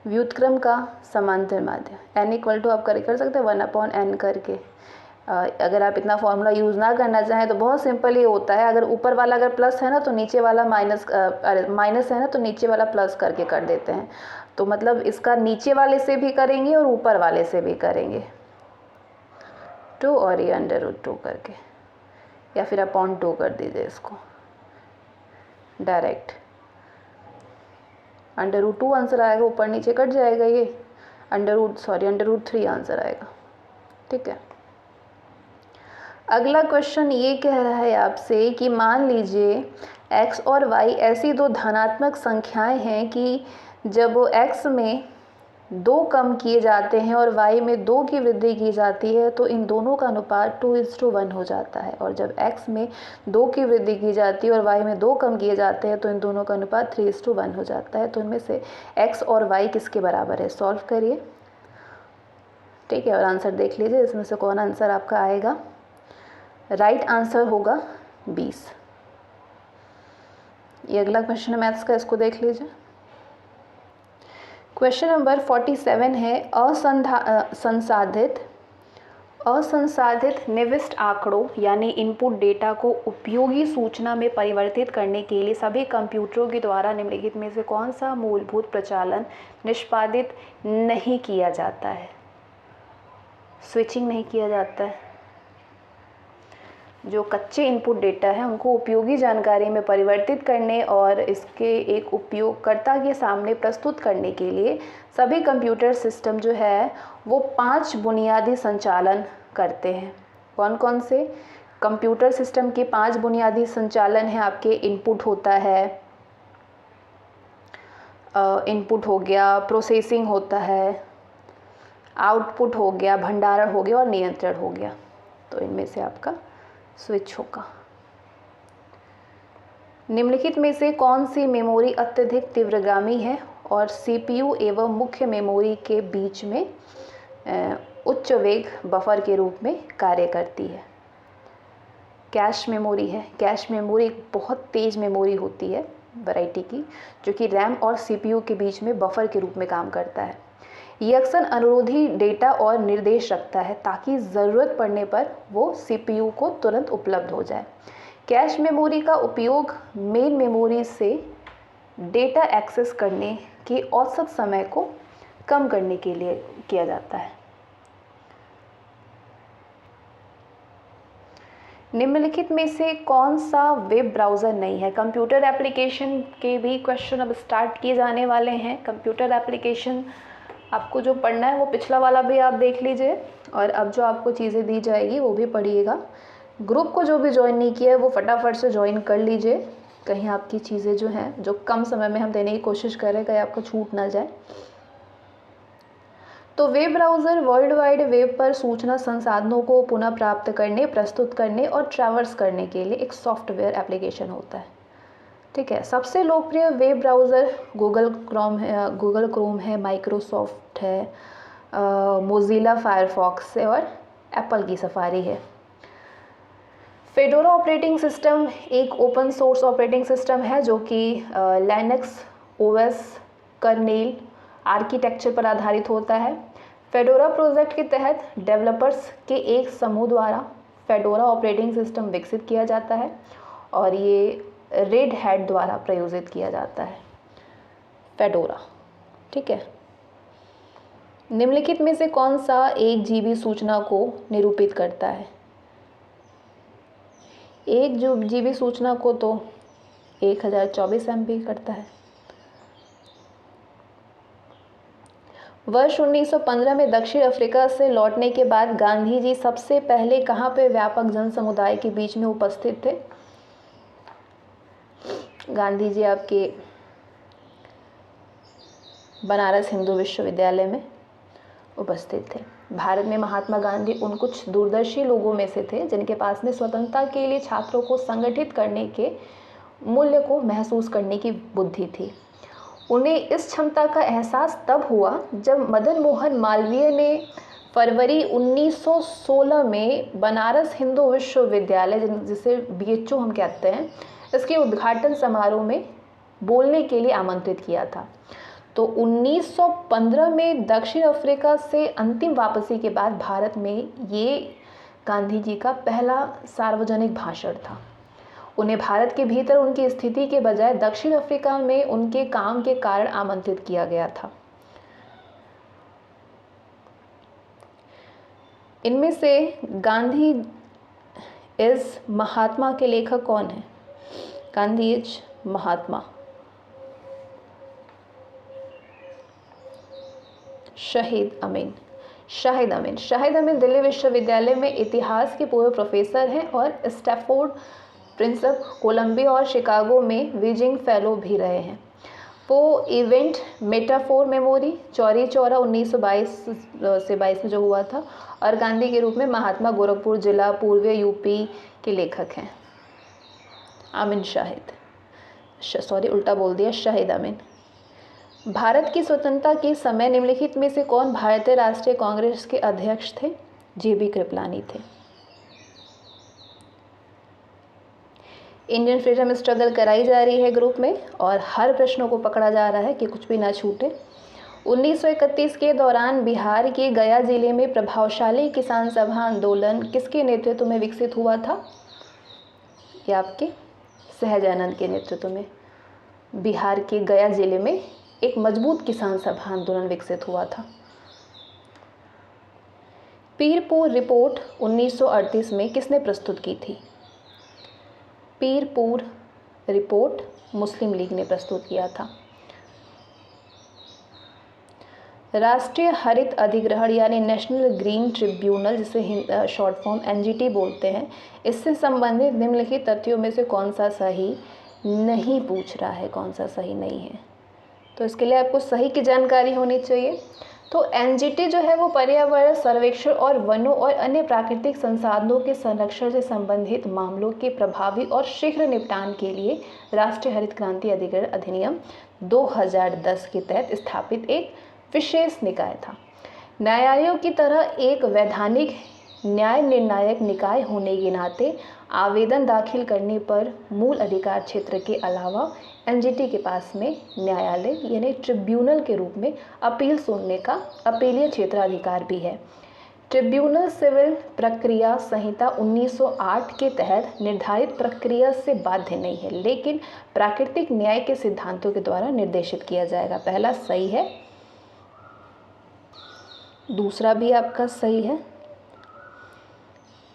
A: व्युत्क्रम का समांतर माध्य, n इक्वल टू आप कर सकते हैं 1/n करके। अगर आप इतना फॉर्मूला यूज़ ना करना चाहें तो बहुत सिंपल ही होता है, अगर ऊपर वाला अगर प्लस है ना तो नीचे वाला माइनस है ना तो नीचे वाला प्लस करके कर देते हैं। तो मतलब इसका नीचे वाले से भी करेंगे और ऊपर वाले से भी करेंगे 2 और ये √2 करके, या फिर अपॉन 2 कर दीजिए इसको डायरेक्ट। √2 आंसर आएगा, ऊपर नीचे कट जाएगा, ये √3 आंसर आएगा। ठीक है, अगला क्वेश्चन ये कह रहा है आपसे कि मान लीजिए x और y ऐसी दो धनात्मक संख्याएं हैं कि जब x में 2 कम किए जाते हैं और y में 2 की वृद्धि की जाती है तो इन दोनों का अनुपात 2:1 हो जाता है, और जब x में 2 की वृद्धि की जाती है और y में 2 कम किए जाते हैं तो इन दोनों का अनुपात 3:1 हो जाता है। तो इनमें से x और y किसके बराबर है, सॉल्व करिए। ठीक है, और आंसर देख लीजिए इसमें से कौन आंसर आपका आएगा। राइट आंसर होगा 20। ये अगला क्वेश्चन है मैथ्स का, इसको देख लीजिए। क्वेश्चन नंबर 47 है असंसाधित निविष्ट आंकड़ों यानी इनपुट डेटा को उपयोगी सूचना में परिवर्तित करने के लिए सभी कंप्यूटरों के द्वारा निम्नलिखित में से कौन सा मूलभूत प्रचालन निष्पादित नहीं किया जाता है। स्विचिंग नहीं किया जाता है। जो कच्चे इनपुट डेटा है उनको उपयोगी जानकारी में परिवर्तित करने और इसके एक उपयोगकर्ता के सामने प्रस्तुत करने के लिए सभी कंप्यूटर सिस्टम जो है वो 5 बुनियादी संचालन करते हैं। कौन कौन से कंप्यूटर सिस्टम के 5 बुनियादी संचालन हैं आपके। इनपुट होता है, इनपुट हो गया, प्रोसेसिंग होता है, आउटपुट हो गया, भंडारण हो गया और नियंत्रण हो गया। तो इनमें से आपका स्विच होगा। निम्नलिखित में से कौन सी मेमोरी अत्यधिक तीव्रगामी है और सीपीयू एवं मुख्य मेमोरी के बीच में उच्च वेग बफर के रूप में कार्य करती है। कैश मेमोरी है। कैश मेमोरी एक बहुत तेज़ मेमोरी होती है वैरायटी की, जो कि रैम और सीपीयू के बीच में बफर के रूप में काम करता है। ये अक्सर अनुरोधी डेटा और निर्देश रखता है ताकि ज़रूरत पड़ने पर वो सीपीयू को तुरंत उपलब्ध हो जाए। कैश मेमोरी का उपयोग मेन मेमोरी से डेटा एक्सेस करने के औसत समय को कम करने के लिए किया जाता है। निम्नलिखित में से कौन सा वेब ब्राउज़र नहीं है। कंप्यूटर एप्लीकेशन के भी क्वेश्चन अब स्टार्ट किए जाने वाले हैं। कंप्यूटर एप्लीकेशन आपको जो पढ़ना है वो पिछला वाला भी आप देख लीजिए, और अब जो आपको चीज़ें दी जाएगी वो भी पढ़िएगा। ग्रुप को जो भी ज्वाइन नहीं किया है वो फटाफट से ज्वाइन कर लीजिए, कहीं आपकी चीज़ें जो हैं जो कम समय में हम देने की कोशिश करें कहीं आपको छूट ना जाए। तो web browser world wide web पर सूचना संसाधनों को पुनः प्राप्त करने, प्रस्तुत करने और ट्रैवर्स करने के लिए एक सॉफ्टवेयर एप्लीकेशन होता है। ठीक है, सबसे लोकप्रिय वेब ब्राउज़र गूगल क्रोम है, माइक्रोसॉफ्ट है, मोज़िला फायरफॉक्स है और एप्पल की सफारी है। फेडोरा ऑपरेटिंग सिस्टम एक ओपन सोर्स ऑपरेटिंग सिस्टम है जो कि लिनक्स ओएस कर्नेल आर्किटेक्चर पर आधारित होता है। फेडोरा प्रोजेक्ट के तहत डेवलपर्स के एक समूह द्वारा फेडोरा ऑपरेटिंग सिस्टम विकसित किया जाता है और ये रेड हैट द्वारा प्रायोजित किया जाता है फेडोरा। ठीक है, निम्नलिखित में से कौन सा 1 GB सूचना को निरूपित करता है। 1 GB सूचना को तो 1024 MB करता है। वर्ष 1915 में दक्षिण अफ्रीका से लौटने के बाद गांधी जी सबसे पहले कहाँ पे व्यापक जन समुदाय के बीच में उपस्थित थे। गांधी जी आपके बनारस हिंदू विश्वविद्यालय में उपस्थित थे। भारत में महात्मा गांधी उन कुछ दूरदर्शी लोगों में से थे जिनके पास में स्वतंत्रता के लिए छात्रों को संगठित करने के मूल्य को महसूस करने की बुद्धि थी। उन्हें इस क्षमता का एहसास तब हुआ जब मदन मोहन मालवीय ने फरवरी 1916 में बनारस हिंदू विश्वविद्यालय, जिसे BHU हम कहते हैं, इसके उद्घाटन समारोह में बोलने के लिए आमंत्रित किया था। तो 1915 में दक्षिण अफ्रीका से अंतिम वापसी के बाद भारत में ये गांधी जी का पहला सार्वजनिक भाषण था। उन्हें भारत के भीतर उनकी स्थिति के बजाय दक्षिण अफ्रीका में उनके काम के कारण आमंत्रित किया गया था। इनमें से गांधी इज महात्मा के लेखक कौन है? गांधी इज महात्मा शाहिद अमीन। शाहिद अमीन दिल्ली विश्वविद्यालय में इतिहास के पूर्व प्रोफेसर हैं और स्टैफोर्ड, प्रिंसप, कोलंबिया और शिकागो में विजिंग फेलो भी रहे हैं। वो event metaphor memory, Chauri Chaura 1922 से 22 में जो हुआ था, और गांधी के रूप में महात्मा, गोरखपुर जिला पूर्वी यूपी के लेखक हैं। अमीन शाहिद, सॉरी उल्टा बोल दिया, शाहिद अमीन। भारत की स्वतंत्रता के समय निम्नलिखित में से कौन भारतीय राष्ट्रीय कांग्रेस के अध्यक्ष थे? JB कृपलानी थे। इंडियन फ्रीडम स्ट्रगल कराई जा रही है ग्रुप में और हर प्रश्नों को पकड़ा जा रहा है कि कुछ भी ना छूटे। 1931 के दौरान बिहार के गया जिले में प्रभावशाली किसान सभा आंदोलन किसके नेतृत्व में विकसित हुआ था? ये आपके सहजानंद के नेतृत्व में बिहार के गया जिले में एक मजबूत किसान सभा आंदोलन विकसित हुआ था। पीरपुर रिपोर्ट 1938 में किसने प्रस्तुत की थी? पीरपुर रिपोर्ट मुस्लिम लीग ने प्रस्तुत किया था। राष्ट्रीय हरित अधिग्रहण यानी नेशनल ग्रीन ट्रिब्यूनल, जिसे शॉर्ट फॉर्म NGT बोलते हैं, इससे संबंधित निम्नलिखित तथ्यों में से कौन सा सही नहीं पूछ रहा है, कौन सा सही नहीं है? तो इसके लिए आपको सही की जानकारी होनी चाहिए। तो NGT जो है वो पर्यावरण सर्वेक्षण और वनों और अन्य प्राकृतिक संसाधनों के संरक्षण से संबंधित मामलों के प्रभावी और शीघ्र निपटान के लिए राष्ट्रीय हरित क्रांति अधिग्रहण अधिनियम 2010 के तहत स्थापित एक विशेष निकाय था। न्यायालयों की तरह एक वैधानिक न्याय निर्णायक निकाय होने के नाते आवेदन दाखिल करने पर मूल अधिकार क्षेत्र के अलावा NGT के पास में न्यायालय यानी ट्रिब्यूनल के रूप में अपील सुनने का अपीलीय क्षेत्राधिकार भी है। ट्रिब्यूनल सिविल प्रक्रिया संहिता 1908 के तहत निर्धारित प्रक्रिया से बाध्य नहीं है, लेकिन प्राकृतिक न्याय के सिद्धांतों के द्वारा निर्देशित किया जाएगा। पहला सही है, दूसरा भी आपका सही है,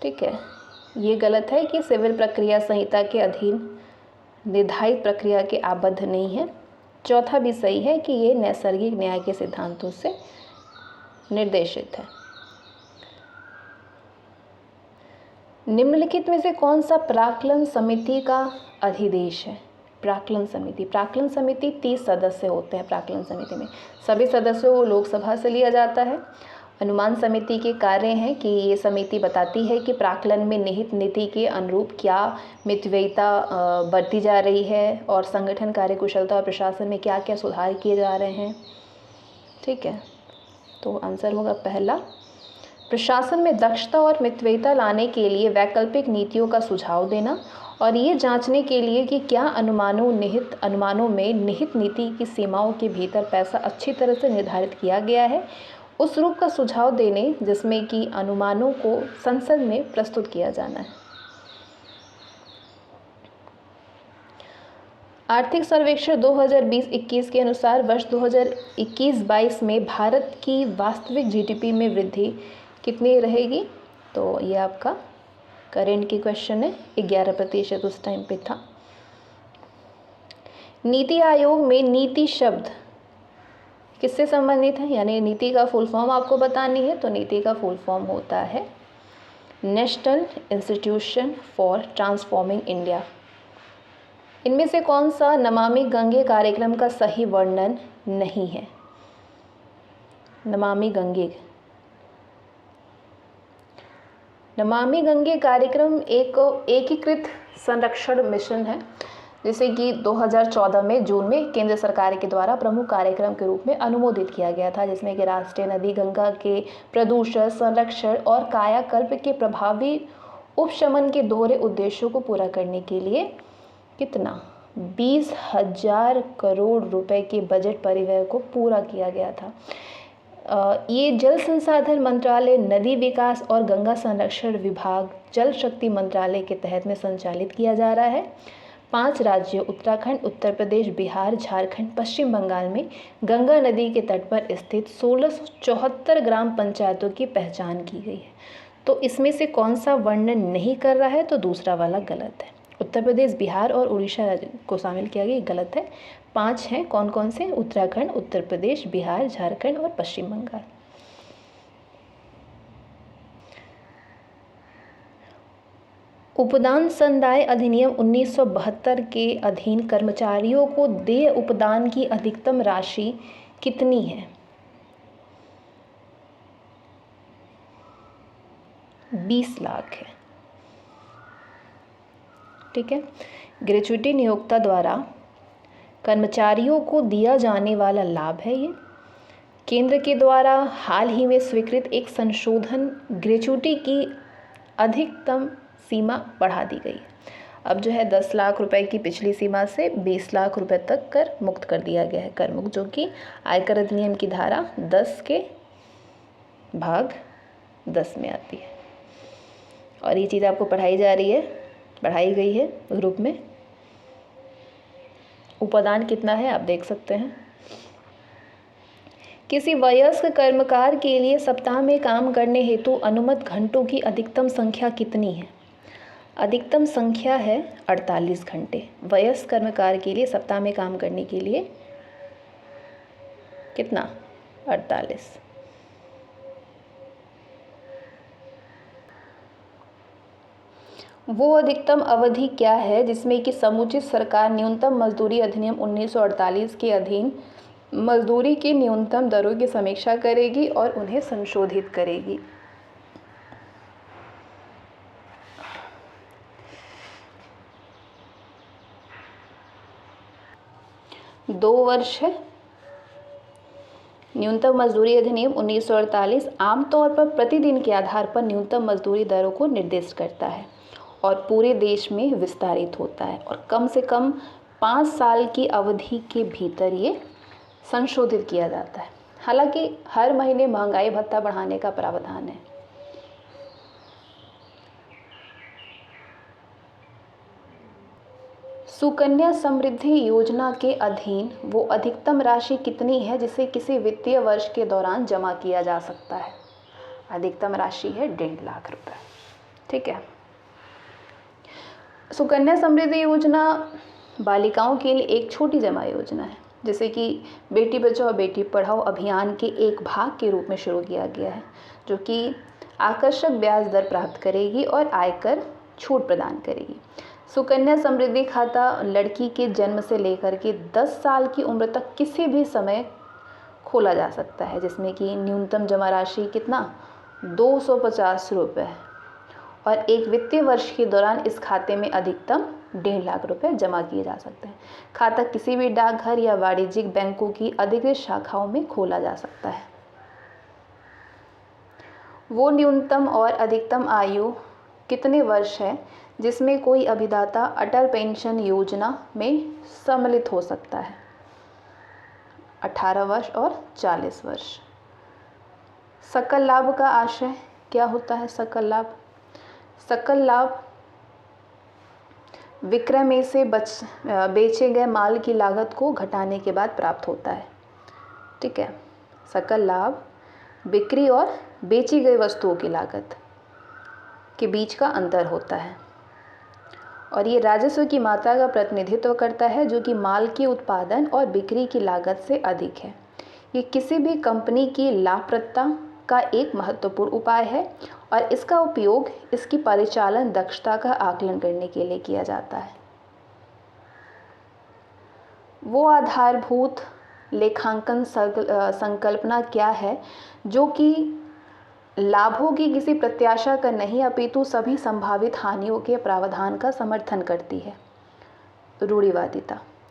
A: ठीक है। ये गलत है कि सिविल प्रक्रिया संहिता के अधीन निर्धारित प्रक्रिया के आबद्ध नहीं है। चौथा भी सही है कि ये नैसर्गिक न्याय के सिद्धांतों से निर्देशित है। निम्नलिखित में से कौन सा प्राक्कलन समिति का अधिदेश है? प्राक्कलन समिति 30 सदस्य होते हैं। प्राक्कलन समिति में सभी सदस्यों को लोकसभा से लिया जाता है। अनुमान समिति के कार्य हैं कि ये समिति बताती है कि प्राक्कलन में निहित नीति के अनुरूप क्या मितव्ययिता बरती जा रही है और संगठन कार्यकुशलता और प्रशासन में क्या क्या सुधार किए जा रहे हैं, ठीक है। तो आंसर होगा पहला। प्रशासन में दक्षता और मितव्ययिता लाने के लिए वैकल्पिक नीतियों का सुझाव देना और ये जांचने के लिए कि क्या अनुमानों में निहित नीति की सीमाओं के भीतर पैसा अच्छी तरह से निर्धारित किया गया है, उस रूप का सुझाव देने जिसमें कि अनुमानों को संसद में प्रस्तुत किया जाना है। आर्थिक सर्वेक्षण 2020-21 के अनुसार वर्ष 2021-22 में भारत की वास्तविक GDP में वृद्धि कितनी रहेगी? तो ये आपका करेंट की क्वेश्चन है, 11% उस टाइम पे था। नीति आयोग में नीति शब्द किससे संबंधित है, यानी नीति का फुल फॉर्म आपको बतानी है। तो नीति का फुल फॉर्म होता है national institution for transforming India. इनमें से कौन सा नमामि गंगे कार्यक्रम का सही वर्णन नहीं है? नमामि गंगे कार्यक्रम एक एकीकृत संरक्षण मिशन है जिसे कि 2014 में जून में केंद्र सरकार के द्वारा प्रमुख कार्यक्रम के रूप में अनुमोदित किया गया था, जिसमें कि राष्ट्रीय नदी गंगा के प्रदूषण, संरक्षण और कायाकल्प के प्रभावी उपशमन के दोहरे उद्देश्यों को पूरा करने के लिए कितना 20,000 करोड़ रुपए के बजट परिव्यय को पूरा किया गया था। ये जल संसाधन मंत्रालय, नदी विकास और गंगा संरक्षण विभाग, जल शक्ति मंत्रालय के तहत में संचालित किया जा रहा है। 5 राज्यों उत्तराखंड, उत्तर प्रदेश, बिहार, झारखंड, पश्चिम बंगाल में गंगा नदी के तट पर स्थित 1674 ग्राम पंचायतों की पहचान की गई है। तो इसमें से कौन सा वर्णन नहीं कर रहा है, तो दूसरा वाला गलत है। उत्तर प्रदेश, बिहार और उड़ीसा राज्य को शामिल किया गया, गलत है। 5 हैं, कौन कौन से? उत्तराखंड, उत्तर प्रदेश, बिहार, झारखंड और पश्चिम बंगाल। उपदान संदाय अधिनियम 1972 के अधीन कर्मचारियों को देय उपदान की अधिकतम राशि कितनी है? 20 लाख है। ठीक है। ग्रेच्युटी नियोक्ता द्वारा कर्मचारियों को दिया जाने वाला लाभ है ये। केंद्र के द्वारा हाल ही में स्वीकृत एक संशोधन ग्रेच्युटी की अधिकतम सीमा बढ़ा दी गई है। अब जो है 10 लाख रुपए की पिछली सीमा से 20 लाख रुपए तक कर मुक्त कर दिया गया है, कर मुक्त, जो कि आयकर अधिनियम की धारा 10 के भाग 10 में आती है। और ये चीज़ आपको पढ़ाई गई है ग्रुप में। उपदान कितना है आप देख सकते हैं। किसी वयस्क कर्मकार के लिए सप्ताह में काम करने हेतु अनुमत घंटों की अधिकतम संख्या कितनी है? अधिकतम संख्या है 48 घंटे। वयस्क कर्मकार के लिए सप्ताह में काम करने के लिए कितना? 48। वो अधिकतम अवधि क्या है जिसमें कि समुचित सरकार न्यूनतम मजदूरी अधिनियम 1948 के अधीन मजदूरी की न्यूनतम दरों की समीक्षा करेगी और उन्हें संशोधित करेगी? 2 वर्ष है। न्यूनतम मजदूरी अधिनियम 1948 आमतौर पर प्रतिदिन के आधार पर न्यूनतम मजदूरी दरों को निर्दिष्ट करता है और पूरे देश में विस्तारित होता है और कम से कम 5 साल की अवधि के भीतर ये संशोधित किया जाता है। हालांकि हर महीने महंगाई भत्ता बढ़ाने का प्रावधान है। सुकन्या समृद्धि योजना के अधीन वो अधिकतम राशि कितनी है जिसे किसी वित्तीय वर्ष के दौरान जमा किया जा सकता है? अधिकतम राशि है 1.5 लाख रुपए। ठीक है। सुकन्या समृद्धि योजना बालिकाओं के लिए एक छोटी जमा योजना है, जैसे कि बेटी बचाओ बेटी पढ़ाओ अभियान के एक भाग के रूप में शुरू किया गया है, जो कि आकर्षक ब्याज दर प्राप्त करेगी और आयकर छूट प्रदान करेगी। सुकन्या समृद्धि खाता लड़की के जन्म से लेकर के 10 साल की उम्र तक किसी भी समय खोला जा सकता है, जिसमें कि न्यूनतम जमा राशि कितना? 250 रुपये है और एक वित्तीय वर्ष के दौरान इस खाते में अधिकतम 1.5 लाख रुपए जमा किए जा सकते हैं। खाता किसी भी डाकघर या वाणिज्यिक बैंकों की अधिकृत शाखाओं में खोला जा सकता है। वो न्यूनतम और अधिकतम आयु कितने वर्ष है जिसमें कोई अभिदाता अटल पेंशन योजना में सम्मिलित हो सकता है? 18 वर्ष और 40 वर्ष। सकल लाभ का आशय क्या होता है? सकल लाभ विक्रय में से बेचे गए माल की लागत को घटाने के बाद प्राप्त होता है। ठीक है। सकल लाभ बिक्री और बेची गई वस्तुओं की लागत के बीच का अंतर होता है और ये राजस्व की मात्रा का प्रतिनिधित्व करता है जो कि माल की उत्पादन और बिक्री की लागत से अधिक है। ये किसी भी कंपनी की लाभप्रदता का एक महत्वपूर्ण उपाय है और इसका उपयोग इसकी परिचालन दक्षता का आकलन करने के लिए किया जाता है। वो आधारभूत लेखांकन संकल्पना क्या है जो कि लाभों की किसी प्रत्याशा का नहीं अपितु सभी संभावित हानियों के प्रावधान का समर्थन करती है?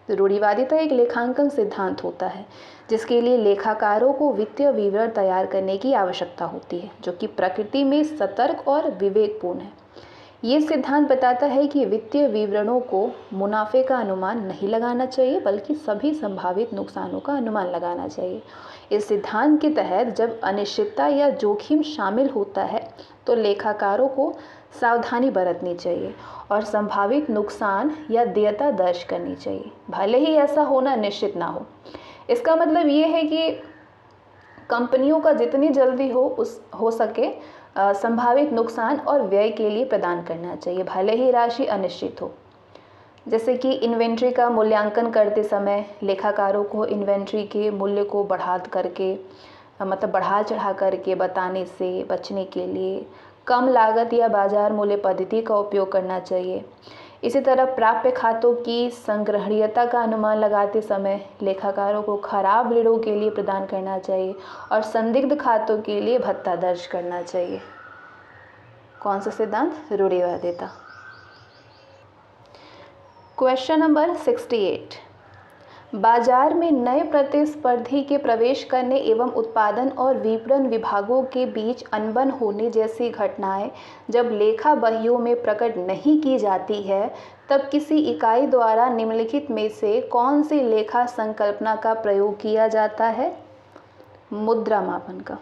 A: रूढ़िवादिता एक लेखांकन सिद्धांत होता है जिसके लिए लेखाकारों को वित्तीय विवरण तैयार करने की आवश्यकता होती है, जो कि प्रकृति में सतर्क और विवेकपूर्ण है। ये सिद्धांत बताता है कि वित्तीय विवरणों को मुनाफे का अनुमान नहीं लगाना चाहिए, बल्कि सभी संभावित नुकसानों का अनुमान लगाना चाहिए। इस सिद्धांत के तहत जब अनिश्चितता या जोखिम शामिल होता है तो लेखाकारों को सावधानी बरतनी चाहिए और संभावित नुकसान या देयता दर्ज करनी चाहिए, भले ही ऐसा होना निश्चित ना हो। इसका मतलब ये है कि कंपनियों का जितनी जल्दी हो सके संभावित नुकसान और व्यय के लिए प्रदान करना चाहिए, भले ही राशि अनिश्चित हो। जैसे कि इन्वेंट्री का मूल्यांकन करते समय लेखाकारों को इन्वेंट्री के मूल्य को बढ़ा चढ़ा करके बताने से बचने के लिए कम लागत या बाजार मूल्य पद्धति का उपयोग करना चाहिए। इसी तरह प्राप्य खातों की संग्रहणीयता का अनुमान लगाते समय लेखाकारों को खराब ऋणों के लिए प्रदान करना चाहिए और संदिग्ध खातों के लिए भत्ता दर्ज करना चाहिए। कौन सा सिद्धांत? रूढ़िवादिता। Question number 68। बाजार में नए प्रतिस्पर्धी के प्रवेश करने एवं उत्पादन और विपणन विभागों के बीच अनबन होने जैसी घटनाएं जब लेखा बहियों में प्रकट नहीं की जाती है, तब किसी इकाई द्वारा निम्नलिखित में से कौन सी लेखा संकल्पना का प्रयोग किया जाता है? मुद्रा मापन का।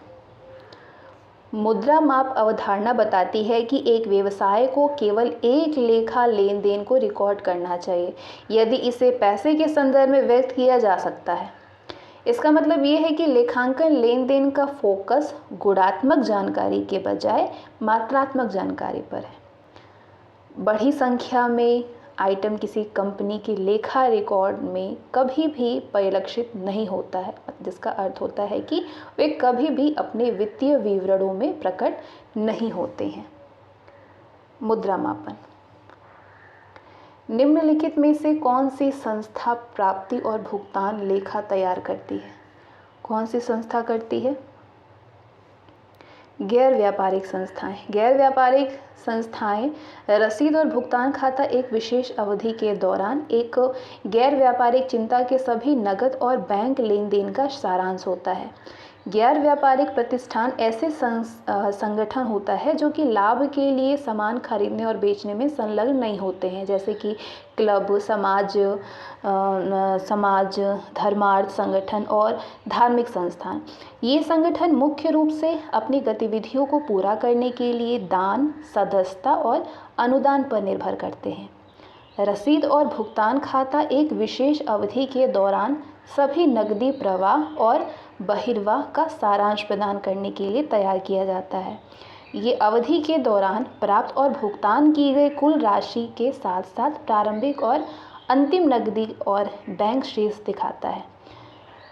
A: मुद्रा माप अवधारणा बताती है कि एक व्यवसाय को केवल एक लेखा लेन देन को रिकॉर्ड करना चाहिए यदि इसे पैसे के संदर्भ में व्यक्त किया जा सकता है। इसका मतलब ये है कि लेखांकन लेन देन का फोकस गुणात्मक जानकारी के बजाय मात्रात्मक जानकारी पर है। बड़ी संख्या में आइटम किसी कंपनी की लेखा रिकॉर्ड में कभी भी परिलक्षित नहीं होता है, जिसका अर्थ होता है कि वे कभी भी अपने वित्तीय विवरणों में प्रकट नहीं होते हैं। मुद्रा मापन। निम्नलिखित में से कौन सी संस्था प्राप्ति और भुगतान लेखा तैयार करती है? कौन सी संस्था करती है? गैर व्यापारिक संस्थाएं। गैर व्यापारिक संस्थाएं रसीद और भुगतान खाता एक विशेष अवधि के दौरान एक गैर व्यापारिक चिंता के सभी नकद और बैंक लेन देन का सारांश होता है। गैर व्यापारिक प्रतिष्ठान ऐसे संगठन होता है जो कि लाभ के लिए सामान खरीदने और बेचने में संलग्न नहीं होते हैं, जैसे कि क्लब, समाज, धर्मार्थ संगठन और धार्मिक संस्थान। ये संगठन मुख्य रूप से अपनी गतिविधियों को पूरा करने के लिए दान, सदस्यता और अनुदान पर निर्भर करते हैं। रसीद और भुगतान खाता एक विशेष अवधि के दौरान सभी नकदी प्रवाह और बहिर्वाह का सारांश प्रदान करने के लिए तैयार किया जाता है। ये अवधि के दौरान प्राप्त और भुगतान की गई कुल राशि के साथ साथ प्रारंभिक और अंतिम नकदी और बैंक शेष दिखाता है।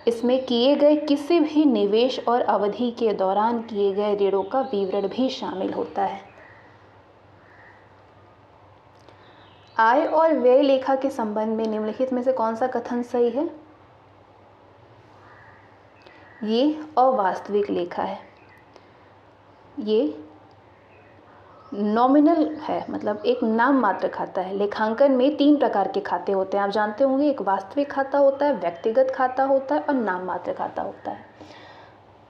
A: इसमें किए गए किसी भी निवेश और अवधि के दौरान किए गए ऋणों का विवरण भी शामिल होता है। आय और व्यय लेखा के संबंध में निम्नलिखित में से कौन सा कथन सही है? ये अवास्तविक लेखा है। ये नॉमिनल है, मतलब एक नाम मात्र खाता है। लेखांकन में 3 प्रकार के खाते होते हैं, आप जानते होंगे। एक वास्तविक खाता होता है, व्यक्तिगत खाता होता है और नाम मात्र खाता होता है।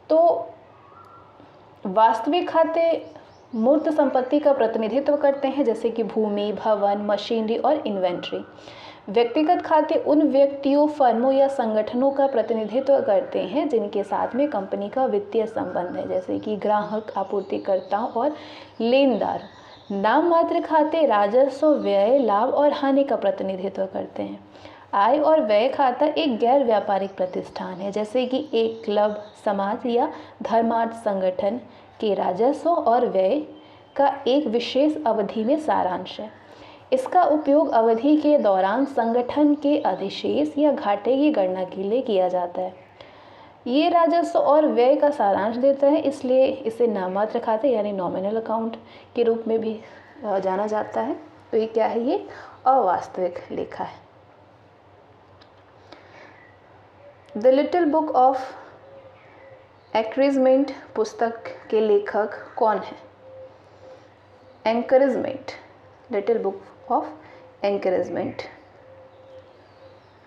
A: तो वास्तविक खाते मूर्त संपत्ति का प्रतिनिधित्व करते हैं, जैसे कि भूमि, भवन, मशीनरी और इन्वेंट्री। व्यक्तिगत खाते उन व्यक्तियों, फर्मों या संगठनों का प्रतिनिधित्व करते हैं जिनके साथ में कंपनी का वित्तीय संबंध है, जैसे कि ग्राहक, आपूर्तिकर्ताओं और लेनदार। नाम मात्र खाते राजस्व, व्यय, लाभ और हानि का प्रतिनिधित्व करते हैं। आय और व्यय खाता एक गैर व्यापारिक प्रतिष्ठान है, जैसे कि एक क्लब, समाज या धर्मार्थ संगठन के राजस्व और व्यय का एक विशेष अवधि में सारांश है। इसका उपयोग अवधि के दौरान संगठन के अधिशेष या घाटे की गणना के लिए किया जाता है। ये राजस्व और व्यय का सारांश देता है, इसलिए इसे नाममात्र खाते यानी नॉमिनल अकाउंट के रूप में भी जाना जाता है। तो ये क्या है? ये अवास्तविक लेखा है। The little book of encouragement पुस्तक के लेखक कौन है? Encouragement, little book of encouragement.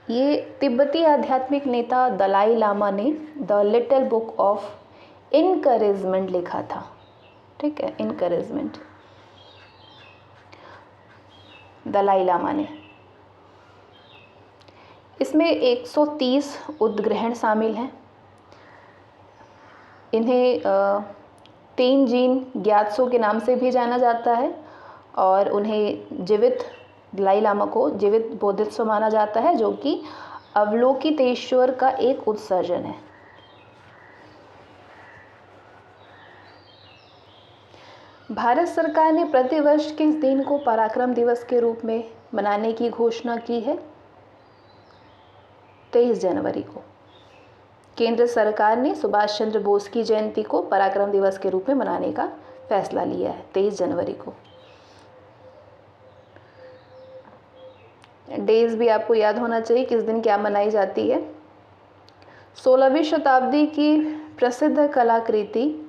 A: ये तिब्बती आध्यात्मिक नेता दलाई लामा ने the little book of encouragement लिखा था। ठीक है, इनकरेजमेंट। दलाई लामा ने। इसमें 130 उद्ग्रहण शामिल हैं। इन्हें तेनजीन ग्यात्सो के नाम से भी जाना जाता है और उन्हें जीवित, दलाई लामा को जीवित बोधिसत्व माना जाता है, जो कि अवलोकितेश्वर का एक उत्सर्जन है। भारत सरकार ने प्रतिवर्ष किस दिन को पराक्रम दिवस के रूप में मनाने की घोषणा की है? 23 जनवरी को। केंद्र सरकार ने सुभाष चंद्र बोस की जयंती को पराक्रम दिवस के रूप में मनाने का फैसला लिया है 23 जनवरी को। डेज भी आपको याद होना चाहिए किस दिन क्या मनाई जाती है। 16वीं शताब्दी की प्रसिद्ध कलाकृति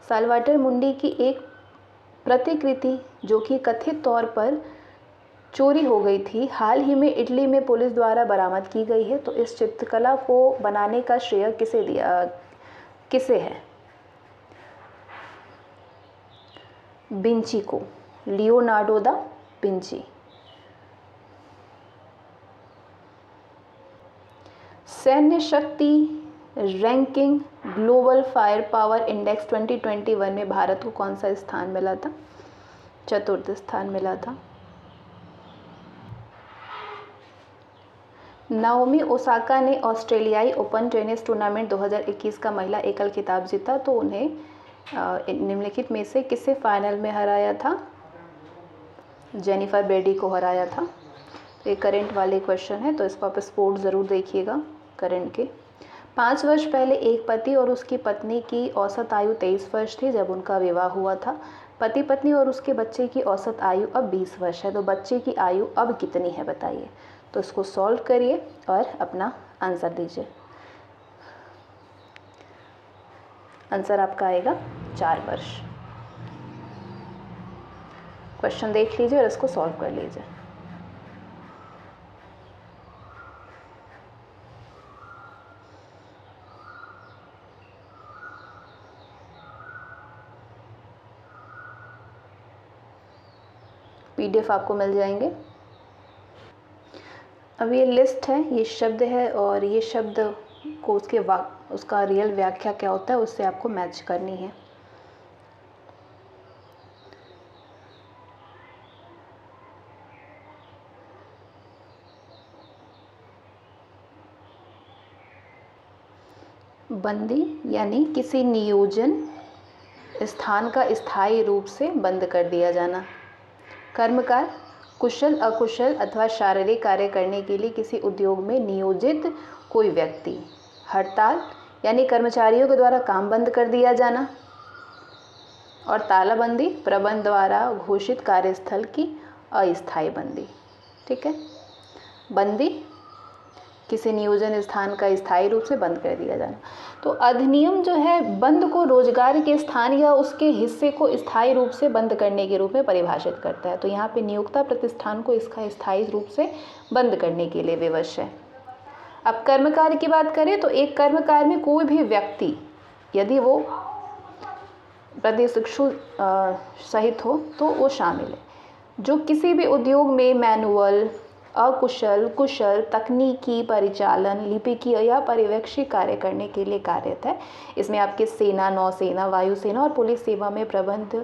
A: सालवाटर मुंडी की एक प्रतिकृति जो कि कथित तौर पर चोरी हो गई थी, हाल ही में इटली में पुलिस द्वारा बरामद की गई है। तो इस चित्रकला को बनाने का श्रेय किसे है? विंची को, लियोनार्डो दा विंची। सैन्य शक्ति ranking global fire power index 2021 में भारत को कौन सा स्थान मिला था? 4th स्थान मिला था। नाओमी ओसाका ने ऑस्ट्रेलियाई ओपन टेनिस टूर्नामेंट 2021 का महिला एकल खिताब जीता, तो उन्हें निम्नलिखित में से किसे फाइनल में हराया था? जेनिफर ब्रेडी को हराया था। ये करंट वाले क्वेश्चन है, तो इसको आप स्पोर्ट ज़रूर देखिएगा करंट के। 5 वर्ष पहले एक पति और उसकी पत्नी की औसत आयु 23 वर्ष थी जब उनका विवाह हुआ था। पति पत्नी और उसके बच्चे की औसत आयु अब 20 वर्ष है, तो बच्चे की आयु अब कितनी है बताइए। तो इसको सॉल्व करिए और अपना आंसर दीजिए। आंसर आपका आएगा 4 वर्ष। क्वेश्चन देख लीजिए और इसको सॉल्व कर लीजिए। PDF आपको मिल जाएंगे। अब ये लिस्ट है, ये शब्द है और ये शब्द को उसका रियल व्याख्या क्या होता है उससे आपको मैच करनी है। बंदी यानी किसी नियोजन स्थान का स्थायी रूप से बंद कर दिया जाना। कर्मकार कुशल अकुशल अथवा शारीरिक कार्य करने के लिए किसी उद्योग में नियोजित कोई व्यक्ति। हड़ताल यानी कर्मचारियों के द्वारा काम बंद कर दिया जाना। और तालाबंदी प्रबंध द्वारा घोषित कार्यस्थल की अस्थायी बंदी। ठीक है, बंदी किसी नियोजन स्थान का स्थायी रूप से बंद कर दिया जाना। तो अधिनियम जो है बंद को रोजगार के स्थान या उसके हिस्से को स्थायी रूप से बंद करने के रूप में परिभाषित करता है। तो यहाँ पे नियोक्ता प्रतिष्ठान को इसका स्थायी रूप से बंद करने के लिए विवश है। अब कर्मकार की बात करें तो एक कर्मकार में कोई भी व्यक्ति यदि वो प्रतिशिक्षु सहित हो तो वो शामिल है, जो किसी भी उद्योग में मैनुअल अकुशल कुशल तकनीकी परिचालन लिपिकीय या पर्यवेक्षी कार्य करने के लिए कार्यरत है। इसमें आपके सेना, नौसेना, वायुसेना और पुलिस सेवा में प्रबंध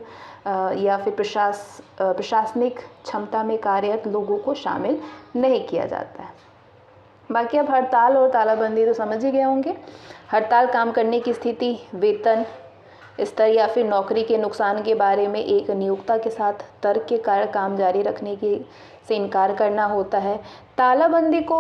A: या फिर प्रशासनिक क्षमता में कार्यरत लोगों को शामिल नहीं किया जाता है। बाकी अब हड़ताल और तालाबंदी तो समझ ही गए होंगे। हड़ताल काम करने की स्थिति, वेतन स्तर या फिर नौकरी के नुकसान के बारे में एक नियोक्ता के साथ तर्क के कारण काम जारी रखने की से इनकार करना होता है। तालाबंदी को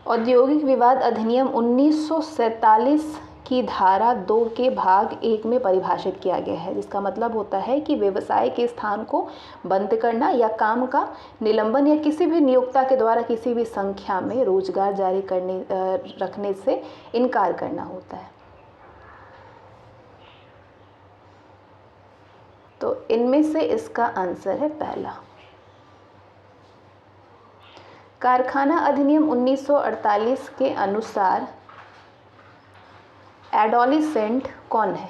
A: औद्योगिक विवाद अधिनियम 1947 की धारा 2 के भाग 1 में परिभाषित किया गया है, जिसका मतलब होता है कि व्यवसाय के स्थान को बंद करना या काम का निलंबन या किसी भी नियोक्ता के द्वारा किसी भी संख्या में रोजगार जारी रखने से इनकार करना होता है। तो इनमें से इसका आंसर है पहला। कारखाना अधिनियम 1948 के अनुसार एडोलिसेंट कौन है?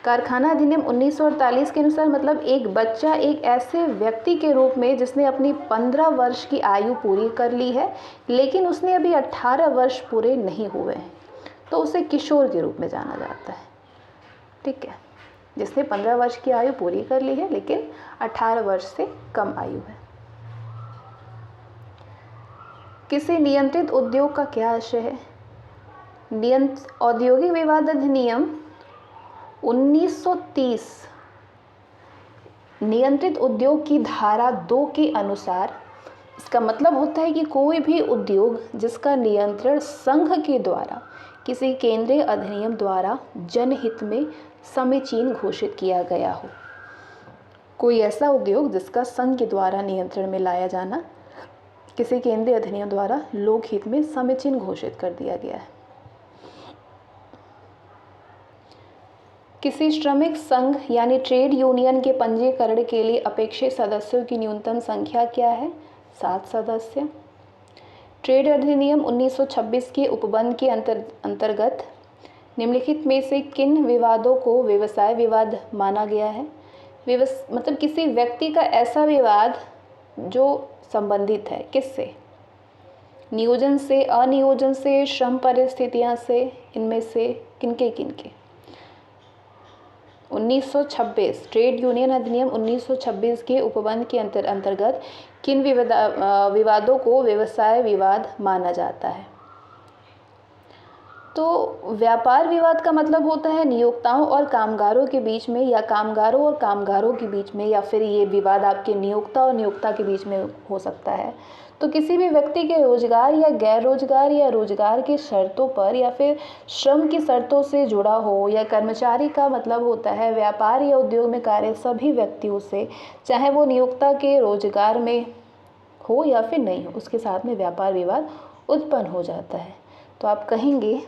A: कारखाना अधिनियम 1948 के अनुसार मतलब एक बच्चा एक ऐसे व्यक्ति के रूप में जिसने अपनी 15 वर्ष की आयु पूरी कर ली है लेकिन उसने अभी 18 वर्ष पूरे नहीं हुए हैं, तो उसे किशोर के रूप में जाना जाता है। ठीक है, जिसने 15 वर्ष की आयु पूरी कर ली है लेकिन 18 वर्ष से कम आयु है। किसी नियंत्रित उद्योग का क्या आशय है? औद्योगिक विवाद अधिनियम 1930 नियंत्रित उद्योग की धारा 2 के अनुसार इसका मतलब होता है कि कोई भी उद्योग जिसका नियंत्रण संघ के द्वारा किसी केंद्रीय अधिनियम द्वारा जनहित में समीचीन घोषित किया गया हो। कोई ऐसा उद्योग जिसका संघ के द्वारा नियंत्रण में लाया जाना किसी केंद्रीय अधिनियम द्वारा लोकहित में समीचीन घोषित कर दिया गया है। किसी श्रमिक संघ यानी ट्रेड यूनियन के पंजीकरण के लिए अपेक्षित सदस्यों की न्यूनतम संख्या क्या है? 7 सदस्य। ट्रेड अधिनियम 1926 के उपबंध के अंतर्गत निम्नलिखित में से किन विवादों को व्यवसाय विवाद माना गया है? मतलब किसी व्यक्ति का ऐसा विवाद जो संबंधित है किससे? नियोजन से, अनियोजन से, श्रम परिस्थितियां से, इनमें से किनके 1926 ट्रेड यूनियन अधिनियम 1926 के उपबंध के अंतर्गत किन विवादों को व्यवसाय विवाद माना जाता है? तो व्यापार विवाद का मतलब होता है नियोक्ताओं और कामगारों के बीच में, या कामगारों और कामगारों के बीच में, या फिर ये विवाद आपके नियोक्ता और नियोक्ता के बीच में हो सकता है। तो किसी भी व्यक्ति के रोजगार या गैर रोजगार या रोजगार की शर्तों पर या फिर श्रम की शर्तों से जुड़ा हो, या कर्मचारी का मतलब होता है व्यापार या उद्योग में कार्य सभी व्यक्तियों से, चाहे वो नियोक्ता के रोजगार में हो या फिर नहीं हो, उसके साथ में व्यापार विवाद उत्पन्न हो जाता है। तो आप कहेंगे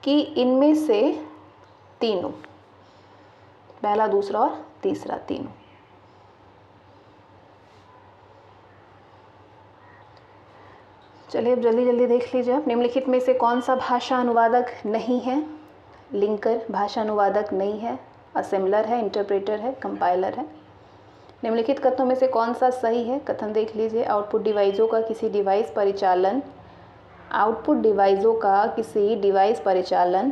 A: कि इनमें से तीनों, पहला, दूसरा और तीसरा, तीनों। चलिए अब जल्दी जल्दी देख लीजिए आप। निम्नलिखित में से कौन सा भाषा अनुवादक नहीं है? लिंकर भाषा अनुवादक नहीं है, असेंबलर है, इंटरप्रेटर है, कंपाइलर है। निम्नलिखित कथनों में से कौन सा सही है? कथन देख लीजिए। आउटपुट डिवाइसों का किसी डिवाइस परिचालन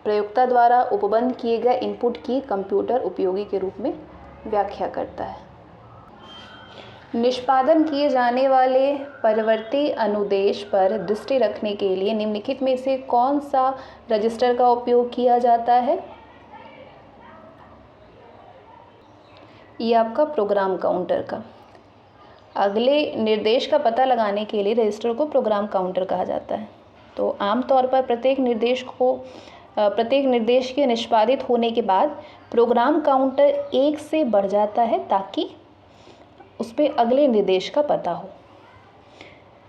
A: प्रयोक्ता द्वारा उपबंध किए गए इनपुट की कंप्यूटर उपयोगी के रूप में व्याख्या करता है। निष्पादन किए जाने वाले परिवर्ती अनुदेश पर दृष्टि रखने के लिए निम्नलिखित में से कौन सा रजिस्टर का उपयोग किया जाता है? ये आपका प्रोग्राम काउंटर का। अगले निर्देश का पता लगाने के लिए रजिस्टर को प्रोग्राम काउंटर कहा जाता है। तो आमतौर पर प्रत्येक निर्देश के निष्पादित होने के बाद प्रोग्राम काउंटर 1 से बढ़ जाता है ताकि उस पर अगले निर्देश का पता हो।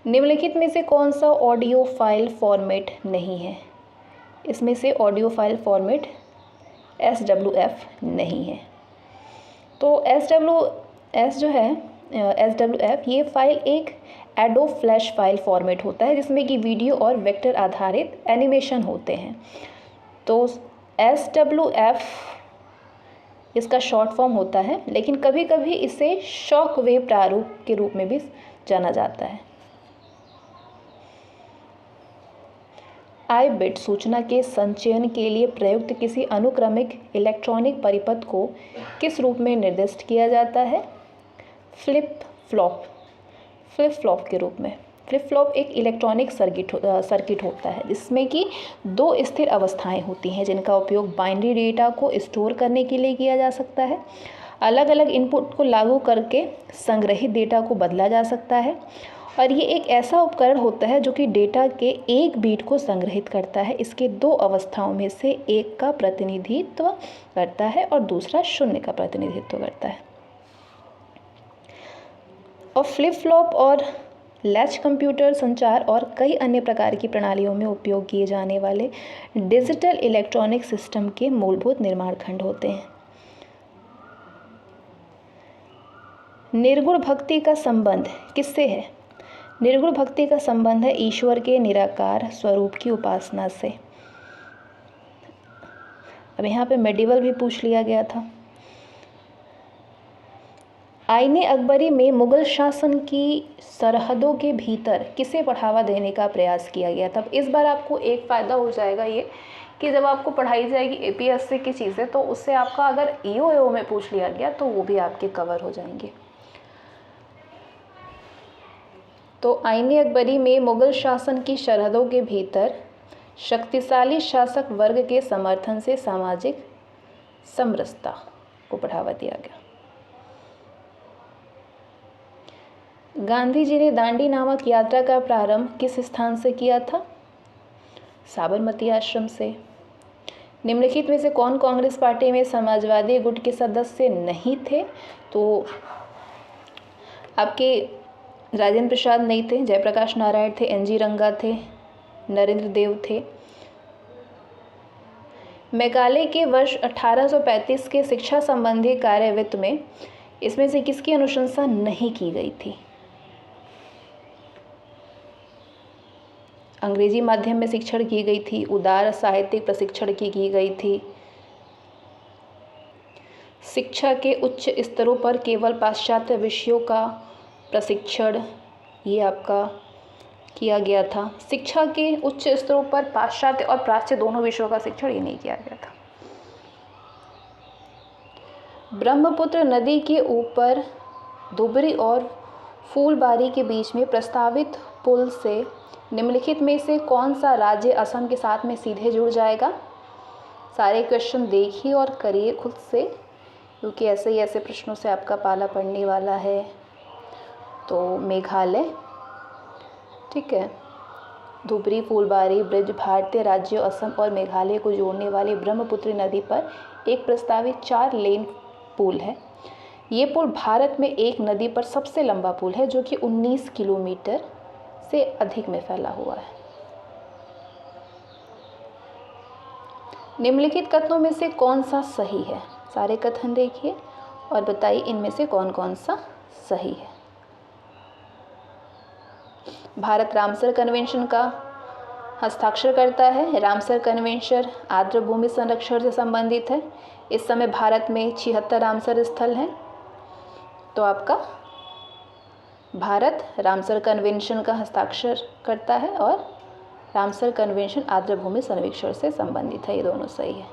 A: निम्नलिखित में से कौन सा ऑडियो फाइल फॉर्मेट नहीं है? इसमें से ऑडियो फाइल फॉर्मेट SWF नहीं है। तो SWF ये फाइल एक एडोब फ्लैश फाइल फॉर्मेट होता है जिसमें कि वीडियो और वेक्टर आधारित एनिमेशन होते हैं। तो SWF इसका शॉर्ट फॉर्म होता है, लेकिन कभी कभी इसे शॉक वेव प्रारूप के रूप में भी जाना जाता है। आई बिट सूचना के संचयन के लिए प्रयुक्त किसी अनुक्रमिक इलेक्ट्रॉनिक परिपथ को किस रूप में निर्दिष्ट किया जाता है? फ्लिप फ्लॉप के रूप में। फ्लिप फ्लॉप एक इलेक्ट्रॉनिक सर्किट होता है जिसमें कि 2 स्थिर अवस्थाएं होती हैं जिनका उपयोग बाइनरी डेटा को स्टोर करने के लिए किया जा सकता है। अलग अलग इनपुट को लागू करके संग्रहित डेटा को बदला जा सकता है, और ये एक ऐसा उपकरण होता है जो कि डेटा के एक बीट को संग्रहित करता है। इसके 2 अवस्थाओं में से एक का प्रतिनिधित्व करता है और दूसरा 0 का प्रतिनिधित्व करता है। और फ्लिप फ्लॉप और लैच कंप्यूटर संचार और कई अन्य प्रकार की प्रणालियों में उपयोग किए जाने वाले डिजिटल इलेक्ट्रॉनिक सिस्टम के मूलभूत निर्माण खंड होते हैं। निर्गुण भक्ति का संबंध किससे है? निर्गुण भक्ति का संबंध है ईश्वर के निराकार स्वरूप की उपासना से। अब यहाँ पे मेडिवल भी पूछ लिया गया था। आईने अकबरी में मुग़ल शासन की सरहदों के भीतर किसे बढ़ावा देने का प्रयास किया गया था। इस बार आपको एक फ़ायदा हो जाएगा ये कि जब आपको पढ़ाई जाएगी APSC की चीज़ें तो उससे आपका अगर EO में पूछ लिया गया तो वो भी आपके कवर हो जाएंगे। तो आईने अकबरी में मुग़ल शासन की सरहदों के भीतर शक्तिशाली शासक वर्ग के समर्थन से सामाजिक समरसता को बढ़ावा दिया गया। गांधी जी ने दांडी नामक यात्रा का प्रारंभ किस स्थान से किया था? साबरमती आश्रम से। निम्नलिखित में से कौन कांग्रेस पार्टी में समाजवादी गुट के सदस्य नहीं थे? तो आपके राजेंद्र प्रसाद नहीं थे, जयप्रकाश नारायण थे, NG रंगा थे, नरेंद्र देव थे। मेघालय के वर्ष 1835 के शिक्षा संबंधी कार्यवित्त में इसमें से किसकी अनुशंसा नहीं की गई थी? अंग्रेजी माध्यम में शिक्षण की गई थी, उदार साहित्यिक प्रशिक्षण की गई थी, शिक्षा के उच्च स्तरों पर केवल पाश्चात्य विषयों का प्रशिक्षण ये आपका किया गया था। शिक्षा के उच्च स्तरों पर पाश्चात्य और प्राच्य दोनों विषयों का शिक्षण ये नहीं किया गया था। ब्रह्मपुत्र नदी के ऊपर धुबरी और फूलबारी के बीच में प्रस्तावित पुल से निम्नलिखित में से कौन सा राज्य असम के साथ में सीधे जुड़ जाएगा? सारे क्वेश्चन देखिए और करिए खुद से, क्योंकि ऐसे ही ऐसे प्रश्नों से आपका पाला पड़ने वाला है। तो मेघालय, ठीक है, धुबरी फूलबारी ब्रिज भारतीय राज्यों असम और मेघालय को जोड़ने वाली ब्रह्मपुत्र नदी पर एक प्रस्तावित 4 लेन पुल है। ये पुल भारत में एक नदी पर सबसे लंबा पुल है जो कि 19 किलोमीटर से अधिक में फैला हुआ है। निम्नलिखित कथनों में से कौन सा सही है? सारे कथन देखिए और बताइए इनमें से कौन कौन सा सही है। भारत रामसर कन्वेंशन का हस्ताक्षर करता है। रामसर कन्वेंशन आर्द्र भूमि संरक्षण से संबंधित है। इस समय भारत में 76 रामसर स्थल हैं। तो आपका भारत रामसर कन्वेंशन का हस्ताक्षर करता है और रामसर कन्वेंशन आर्द्र भूमि सर्वेक्षण से संबंधित है। ये दोनों सही है।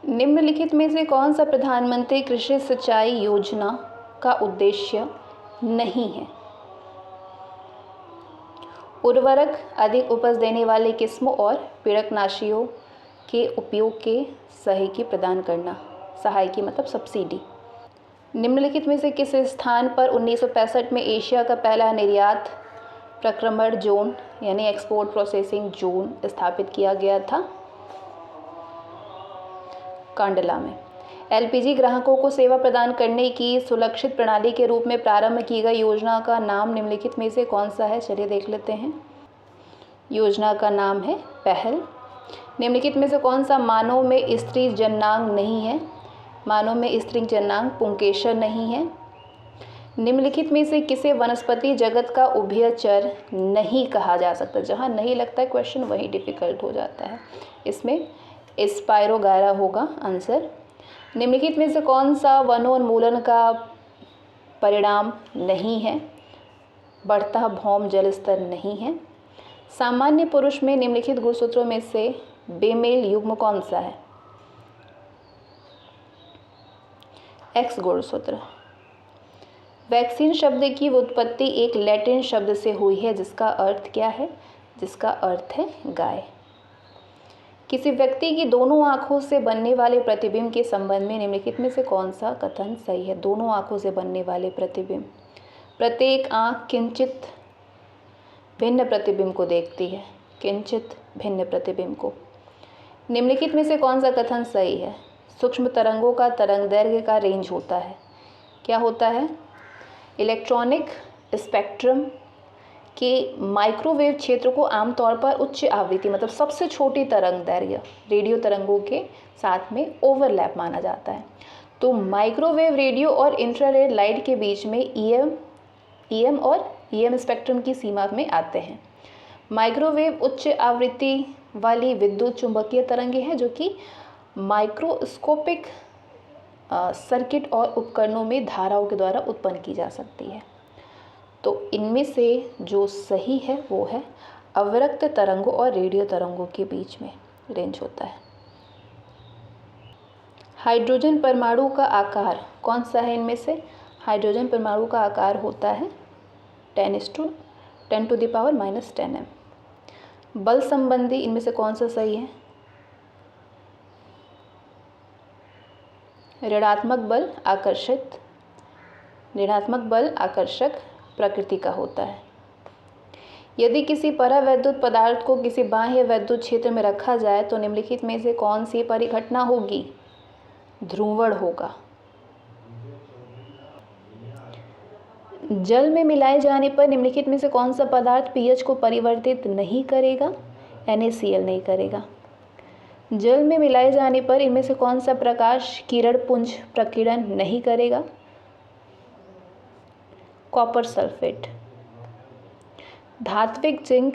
A: निम्नलिखित में से कौन सा प्रधानमंत्री कृषि सिंचाई योजना का उद्देश्य नहीं है? उर्वरक अधिक उपज देने वाले किस्मों और पीड़कनाशियों के उपयोग के सहायकी प्रदान करना। सहायकी मतलब सब्सिडी। निम्नलिखित में से किस स्थान पर 1965 में एशिया का पहला निर्यात प्रक्रमण जोन यानी एक्सपोर्ट प्रोसेसिंग जोन स्थापित किया गया था? कांडला में। LPG ग्राहकों को सेवा प्रदान करने की सुलक्षित प्रणाली के रूप में प्रारंभ की गई योजना का नाम निम्नलिखित में से कौन सा है? चलिए देख लेते हैं। योजना का नाम है पहल। निम्नलिखित में से कौन सा मानव में स्त्री जननांग नहीं है? मानव में स्त्री जननांग पुंकेसर नहीं है। निम्नलिखित में से किसे वनस्पति जगत का उभयचर नहीं कहा जा सकता? जहाँ नहीं लगता है क्वेश्चन वही डिफिकल्ट हो जाता है। इसमें स्पायरोगायरा होगा आंसर। निम्नलिखित में से कौन सा वनोन्मूलन का परिणाम नहीं है? बढ़ता भौम जल स्तर नहीं है। सामान्य पुरुष में निम्नलिखित गुणसूत्रों में से बेमेल युग्म कौन सा है? X गुणसूत्र। वैक्सीन शब्द की उत्पत्ति एक लैटिन शब्द से हुई है जिसका अर्थ क्या है? जिसका अर्थ है गाय। किसी व्यक्ति की दोनों आँखों से बनने वाले प्रतिबिंब के संबंध में निम्नलिखित में से कौन सा कथन सही है? दोनों आँखों से बनने वाले प्रतिबिंब। प्रत्येक आँख किंचित भिन्न प्रतिबिंब को देखती है, किंचित भिन्न प्रतिबिंब को। निम्नलिखित में से कौन सा कथन सही है? सूक्ष्म तरंगों का तरंग दैर्घ्य का रेंज होता है। क्या होता है? इलेक्ट्रॉनिक स्पेक्ट्रम के माइक्रोवेव क्षेत्र को आमतौर पर उच्च आवृत्ति मतलब सबसे छोटी तरंग दैर्घ्य रेडियो तरंगों के साथ में ओवरलैप माना जाता है। तो माइक्रोवेव रेडियो और इंफ्रारेड लाइट के बीच में EM और EM स्पेक्ट्रम की सीमा में आते हैं। माइक्रोवेव उच्च आवृत्ति वाली विद्युत चुंबकीय तरंगें हैं जो कि माइक्रोस्कोपिक सर्किट और उपकरणों में धाराओं के द्वारा उत्पन्न की जा सकती है। तो इनमें से जो सही है वो है अवरक्त तरंगों और रेडियो तरंगों के बीच में रेंज होता है। हाइड्रोजन परमाणु का आकार कौन सा है इनमें से? हाइड्रोजन परमाणु का आकार होता है 10 to the power -10 m। बल संबंधी इनमें से कौन सा सही है? ऋणात्मक बल आकर्षक प्रकृति का होता है। यदि किसी परावैद्युत पदार्थ को किसी बाह्य वैद्युत क्षेत्र में रखा जाए तो निम्नलिखित में से कौन सी परिघटना होगी? ध्रुवण होगा। जल में मिलाए जाने पर निम्नलिखित में से कौन सा पदार्थ पीएच को परिवर्तित नहीं करेगा? NaCl नहीं करेगा। जल में मिलाए जाने पर इनमें से कौन सा प्रकाश किरण पुंज प्रकीर्णन नहीं करेगा? Copper sulphate. धात्विक जिंक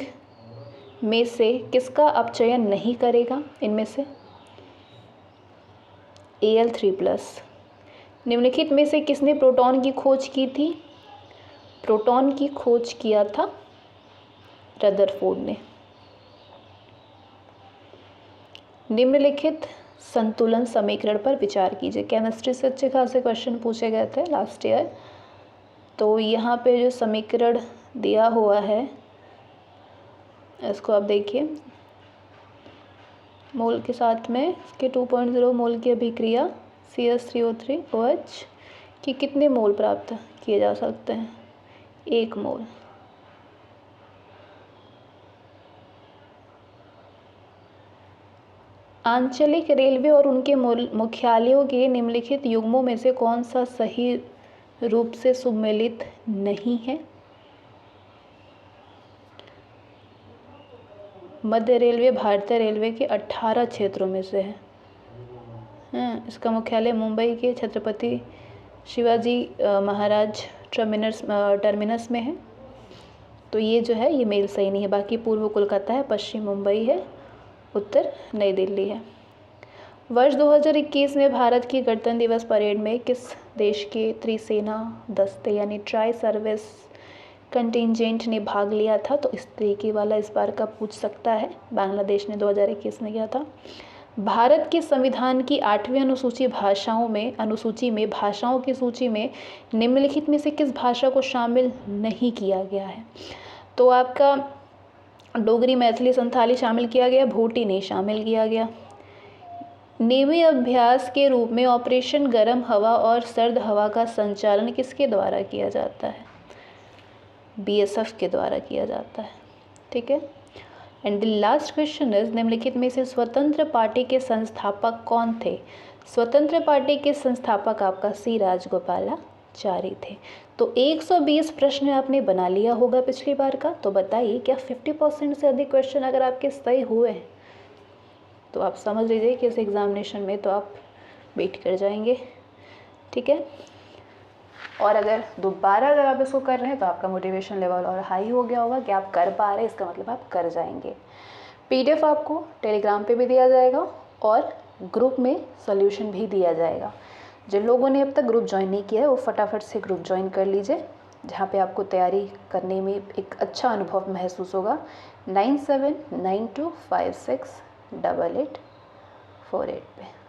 A: में से किसका अपचयन नहीं करेगा? इनमें से Al3+। निम्नलिखित में से किसने प्रोटॉन की खोज की थी? प्रोटॉन की खोज किया था रदरफोर्ड ने। निम्नलिखित संतुलन समीकरण पर विचार कीजिए। केमिस्ट्री से अच्छे खासे क्वेश्चन पूछे गए थे लास्ट ईयर। तो यहाँ पे जो समीकरण दिया हुआ है इसको आप देखिए। मोल के साथ में इसके 2.0 मोल की अभिक्रिया CH3O3OH की कितने मोल प्राप्त किए जा सकते हैं? 1 मोल। आंचलिक रेलवे और उनके मुख्यालयों के निम्नलिखित युग्मों में से कौन सा सही रूप से सुमेलित नहीं है? मध्य रेलवे भारतीय रेलवे के 18 क्षेत्रों में से है। इसका मुख्यालय मुंबई के छत्रपति शिवाजी महाराज टर्मिनस में है। तो ये जो है ये मेल सही नहीं है। बाकी पूर्व कोलकाता है, पश्चिम मुंबई है, उत्तर नई दिल्ली है। वर्ष 2021 में भारत की गणतंत्र दिवस परेड में किस देश के त्रिसेना दस्ते यानी ट्राई सर्विस कंटिजेंट ने भाग लिया था? तो इस तरीके वाला इस बार का पूछ सकता है। बांग्लादेश ने 2021 में किया था। भारत के संविधान की 8वीं अनुसूची में भाषाओं की सूची में निम्नलिखित में से किस भाषा को शामिल नहीं किया गया है? तो आपका डोगरी, मैथिली, संथाली शामिल किया गया, भोटी नहीं शामिल किया गया। नेवी अभ्यास के रूप में ऑपरेशन गर्म हवा और सर्द हवा का संचालन किसके द्वारा किया जाता है? BSF के द्वारा किया जाता है। ठीक है। And the last question is निम्नलिखित में से स्वतंत्र पार्टी के संस्थापक कौन थे? स्वतंत्र पार्टी के संस्थापक आपका C राजगोपालाचारी थे। तो 120 प्रश्न आपने बना लिया होगा पिछली बार का। तो बताइए क्या 50% से अधिक क्वेश्चन अगर आपके सही हुए हैं तो आप समझ लीजिए कि इस एग्जामिनेशन में तो आप बीट कर जाएंगे। ठीक है। और अगर दोबारा अगर आप इसको कर रहे हैं तो आपका मोटिवेशन लेवल और हाई हो गया होगा कि आप कर पा रहे हैं, इसका मतलब आप कर जाएंगे। PDF आपको टेलीग्राम पे भी दिया जाएगा और ग्रुप में सोल्यूशन भी दिया जाएगा। जिन लोगों ने अब तक ग्रुप ज्वाइन नहीं किया है वो फटाफट से ग्रुप ज्वाइन कर लीजिए, जहाँ पे आपको तैयारी करने में एक अच्छा अनुभव महसूस होगा। 9792568848 पे।